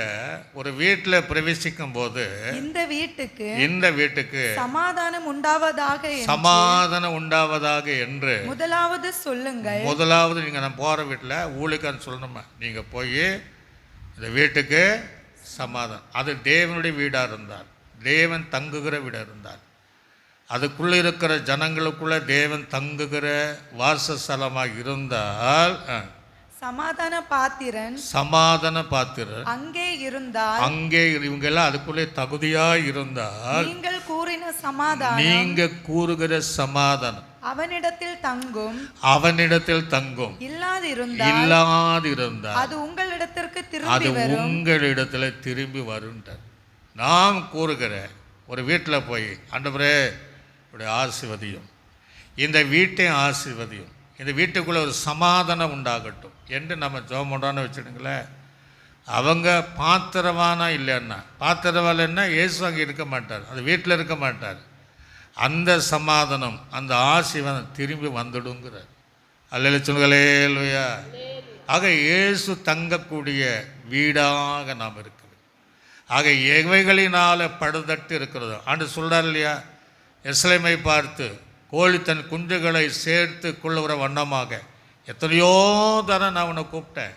ஒரு வீட்டில் பிரவேசிக்கும் போது இந்த வீட்டுக்கு சமாதானம் உண்டாவதாக என்று முதலாவது சொல்லுங்கள். முதலாவது நீங்க நம்ம போற வீட்டில் ஊழியக்காரன் சொல்லணுமா, நீங்க போய் இந்த வீட்டுக்கு சமாதானம். அது தேவனுடைய வீடாக இருந்தார், தேவன் தங்குகிற வீடாக இருந்தார், அதுக்குள்ளே இருக்கிற ஜனங்களுக்குள்ள தேவன் தங்குகிற வாசஸ்தலமாக இருந்தால் சமாதான பாத்திரன் அங்கே இவங்க எல்லாம் அதுக்குள்ளே தகுதியா இருந்தால் நீங்கள் கூறுகிற சமாதானம் அவனிடத்தில் தங்கும். இல்லாதிருந்தால் அது உங்களிடத்தில் திரும்பி வருண்டார். நாம் கூறுகிற ஒரு வீட்டில் போய், ஆண்டவரே இப்படி ஆசீர்வதியும், இந்த வீட்டை ஆசீர்வதியும், இந்த வீட்டுக்குள்ளே ஒரு சமாதானம் உண்டாகட்டும் என்று நம்ம ஜெபம் பண்ணுறோன்னு வச்சுடுங்களேன். அவங்க பாத்திரவானா இல்லைன்னா, பாத்திரவானா இயேசு அங்கே இருக்க மாட்டார், அது வீட்டில் இருக்க மாட்டார். அந்த சமாதானம் அந்த ஆசீர்வாதம் திரும்பி வந்துடுங்கிறார். அல்ல சொல்லுங்களேலுயா. ஆக இயேசு தங்கக்கூடிய வீடாக நாம் இருக்கிறோம். ஆக எவைகளினால படுதட்டு இருக்கிறதோ, ஆண்டு சொல்கிறார் இல்லையா, எருசலேமை பார்த்து கோழி தன் குஞ்சுகளை சேர்த்து கொள்ளுகிற வண்ணமாக எத்தனையோ தரம் நான் உன்னை கூப்பிட்டேன்,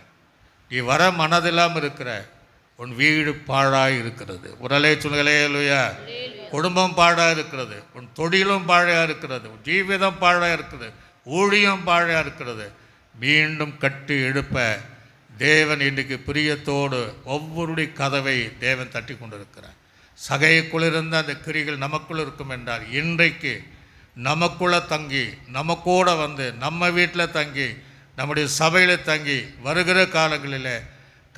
நீ வர மனதில்லாமல் இருக்கிற, உன் வீடு பாழாய் இருக்கிறது. உடலே சொல்லுங்களேலுயா. குடும்பம் பாழாக இருக்கிறது, உன் தொழிலும் பாழாக இருக்கிறது, உன் ஜீவிதம் பாழாக இருக்கிறது, ஊழியம் பாழாக இருக்கிறது. மீண்டும் கட்டி எழுப்ப தேவன் இன்றைக்கு பிரியத்தோடு ஒவ்வொருடைய கதவை தேவன் தட்டி கொண்டிருக்கிறார். சகைக்குள்ளிருந்த அந்த கிரிகள் நமக்குள் இருக்கும் என்றால், இன்றைக்கு நமக்குள்ளே தங்கி, நமக்கூட வந்து, நம்ம வீட்டில் தங்கி, நம்முடைய சபையில் தங்கி, வருகிற காலங்களில்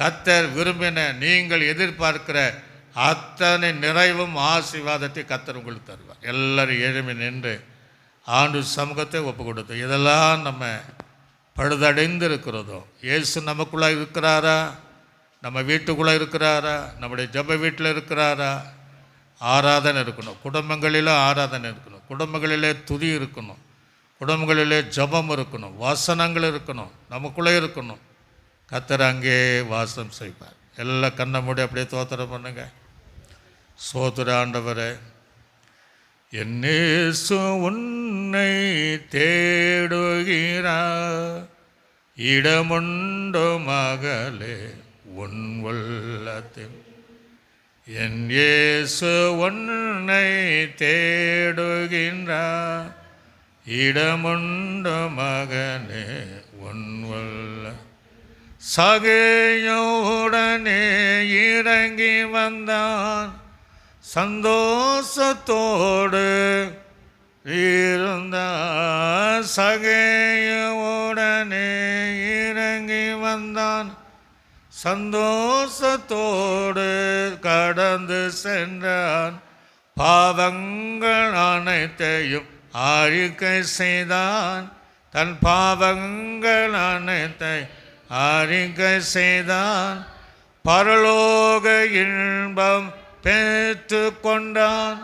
கர்த்தர் விரும்பின நீங்கள் எதிர்பார்க்கிற அத்தனை நிறைவும் ஆசீர்வாதத்தை கர்த்தர் உங்களுக்கு தருவார். எல்லாரும் எழுமி நின்று ஆண்டு சமூகத்தை ஒப்பு கொடுத்து இதெல்லாம் நம்ம பழுதடைந்து இருக்கிறதோ, இயேசு நமக்குள்ளே இருக்கிறாரா, நம்ம வீட்டுக்குள்ளே இருக்கிறாரா, நம்முடைய ஜெப வீட்டில் இருக்கிறாரா? ஆராதனை இருக்கணும், குடும்பங்களில் ஆராதனை இருக்கணும், குடும்பங்களிலே துதி இருக்கணும், குடும்பங்களிலே ஜெபம் இருக்கணும், வசனங்கள் இருக்கணும், நமக்குள்ளே இருக்கணும். கர்த்தர் அங்கே வாசம் செய்வார். எல்லாம் கண்ணை மூடி அப்படியே தோத்திரம் பண்ணுங்க. சோத்திர ஆண்டவரே, என் இயேசு உன்னை தேடுகிறார், இடமுண்டு மகளே உன் உள்ளத்தில். என் இயேசு உன்னை தேடுகின்றார், இடமுண்டு மகனே உன் உள்ள. சகையோடனே இறங்கி வந்தான், சந்தோஷத்தோடு இருந்தான். சகையோடனே இறங்கி வந்தான், சந்தோஷத்தோடு கடந்து சென்றான். பாவங்கள் அனைத்தையும் அறிக்கை செய்தான், தன் பாவங்கள் அனைத்தை அறிக்கை செய்தான். பரலோக இன்பம் பெற்று கொண்டான்,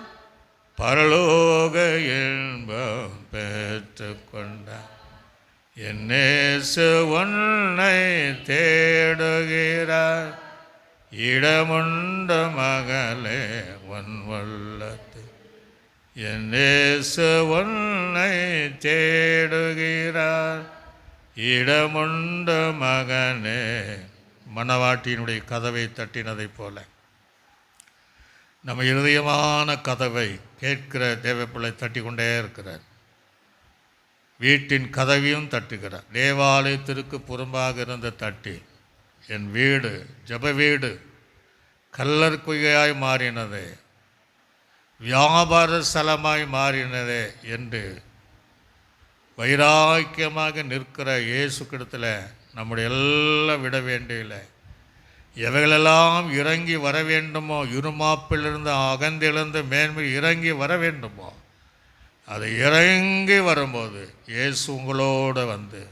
பரலோக இன்பம் பெற்று கொண்டான். என் இயேசு உன்னை தேடுகிறார், இடமுண்டு மகளே உன் உள்ளத்தில். என் இயேசு உன்னை தேடுகிறார், இடமுண்டு மகனே. மணவாட்டியினுடைய கதவை தட்டினதைப் போல நம்ம இருதயமான கதவை கேட்கிற தேவப்பிள்ளை தட்டி கொண்டே இருக்கிறார். வீட்டின் கதவையும் தட்டுகிறார். தேவாலயத்திற்கு புறம்பாக இருந்த தட்டி, என் வீடு ஜெப வீடு கல்லர் குகையாய் மாறினதே, வியாபார ஸ்தலமாய் மாறினதே என்று வைராக்கியமாக நிற்கிற இயேசு கிடத்தில் நம்முடைய எல்லாம் விட வேண்டியில்லை. எவைகளெல்லாம் இறங்கி வர வேண்டுமோ, இருமாப்பிலிருந்து அகந்திலிருந்து மேன்மை இறங்கி வர வேண்டுமோ, அது இறங்கி வரும்போது இயேசு உங்களோடு வந்து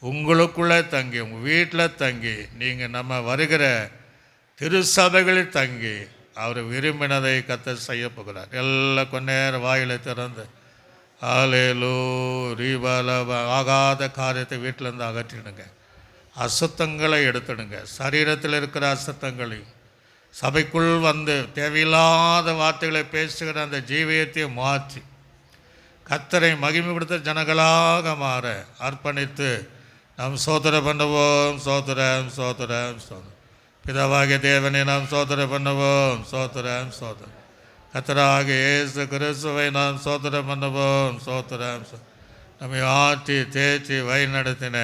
உங்களுக்குள்ளே தங்கி, உங்கள் வீட்டில் தங்கி, நீங்கள் நம்ம வருகிற திருச்சபைகளில் தங்கி அவர் விரும்பினதை கர்த்தர் செய்ய போகிறார். எல்லாம் கொஞ்ச நேரம் வாயிலை திறந்து ஆலேலோ ரீபால ஆகாத காரியத்தை வீட்டிலேருந்து அகற்றிடுங்க, அசுத்தங்களை எடுத்துடுங்க. சரீரத்தில் இருக்கிற அசுத்தங்களையும், சபைக்குள் வந்து தேவையில்லாத வார்த்தைகளை பேசுகிற அந்த ஜீவியத்தை மாற்றி கர்த்தரை மகிமைப்படுத்த ஜனங்களாக மாற அர்ப்பணித்து நாம் சோதனை பண்ணுவோம். சோதரம் சோதரம் சோதரம். பிதாவாகிய தேவனை நாம் சோதனை பண்ணுவோம். சோதரம் சோதரம். கர்த்தராகிய இயேசு கிறிஸ்துவை நாம் சோதனை பண்ணுவோம். சோதரம். நம்மை ஆற்றி தேய்ச்சி வழி நடத்தின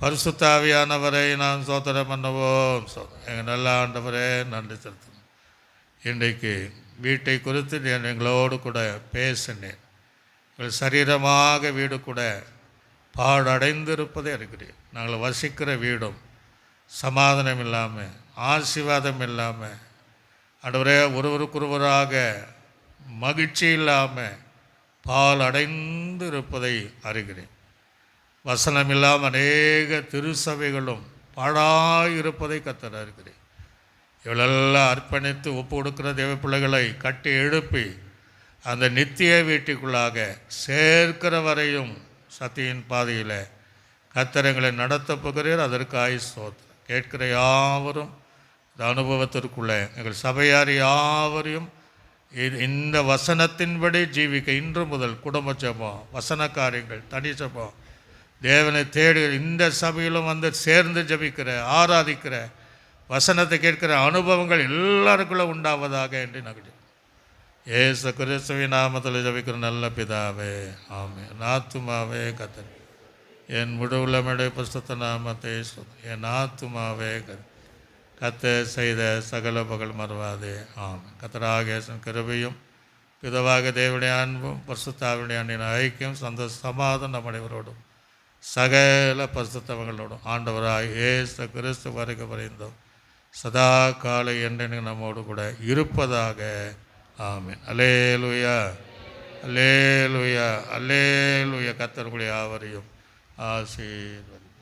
பரிசுத்த ஆவியானவரை நாம் சோதனை பண்ணுவோம். எங்கள் நல்ல ஆண்டவரே நன்றி செலுத்தணும். இன்றைக்கு வீட்டை குறித்து எங்களோடு கூட பேசினேன். எங்கள் சரீரமாக வீடு கூட பாடடைந்திருப்பதே இருக்கிறேன். நாங்கள் வசிக்கிற வீடும் சமாதானம் இல்லாமல், ஆசீர்வாதம் இல்லாமல், ஆண்டவரே ஒருவருக்கொருவராக மகிழ்ச்சி இல்லாமல் பால் அடைந்து இருப்பதை அறிகிறேன். வசனம் இல்லாமல் அநேக திருச்சபைகளும் பாழாயிருப்பதை கர்த்தர் அறிகிறேன். இவளெல்லாம் அர்ப்பணித்து ஒப்பு கொடுக்கிற தேவ பிள்ளைகளை கட்டி எழுப்பி அந்த நித்திய வீட்டுக்குள்ளாக சேர்க்கிற வரையும் சத்தியின் பாதையில் கர்த்தரங்களை நடத்த போகிறீர். அதற்கு ஆயுசோத்திரம். கேட்கிற யாவரும் இந்த அனுபவத்திற்குள்ளே எங்கள் சபையார் யாவரையும் இந்த வசனத்தின்படி ஜீவிக்க இன்று முதல் குடும்ப ஜெபம், வசன காரியங்கள், தனி ஜெபம், தேவனை தேடி இந்த சபையிலும் வந்து சேர்ந்து ஜெபிக்கிற, ஆராதிக்கிற, வசனத்தை கேட்கிற அனுபவங்கள் எல்லாருக்குள்ளே உண்டாவதாக என்று நகடி ஏசு கிறிஸ்துவின் நாமத்தில் ஜெபிக்கிற நல்ல பிதாவே ஆமென். ஆத்துமாவே கர்த்தர் என் முழுவுள்ளமுடைய பரிசுத்த நாமத்தை என் ஆத்துமாவே கர்த்தர் செய்த சகல பகல் மறவாதே ஆமென். கர்த்தராகிய கிருபையும் பிதாவாக தேவனுடைய அன்பும் பரிசுத்த ஆவியுடைய அன்பின் ஐக்கியம் சந்தோஷ சமாதானம் நம்முடையவரோடும் சகல பரிசுத்தவங்களோடும் ஆண்டவராய் இயேசு கிறிஸ்து வருகை வரைந்தோம் சதா காலை என்றென்று நம்மோடு கூட இருப்பதாக. ஆமென். அல்லேலூயா, அல்லேலூயா, அல்லேலூயா. கர்த்தர் உங்களை யாவரையும் ஆசீர்வதிப்பார்.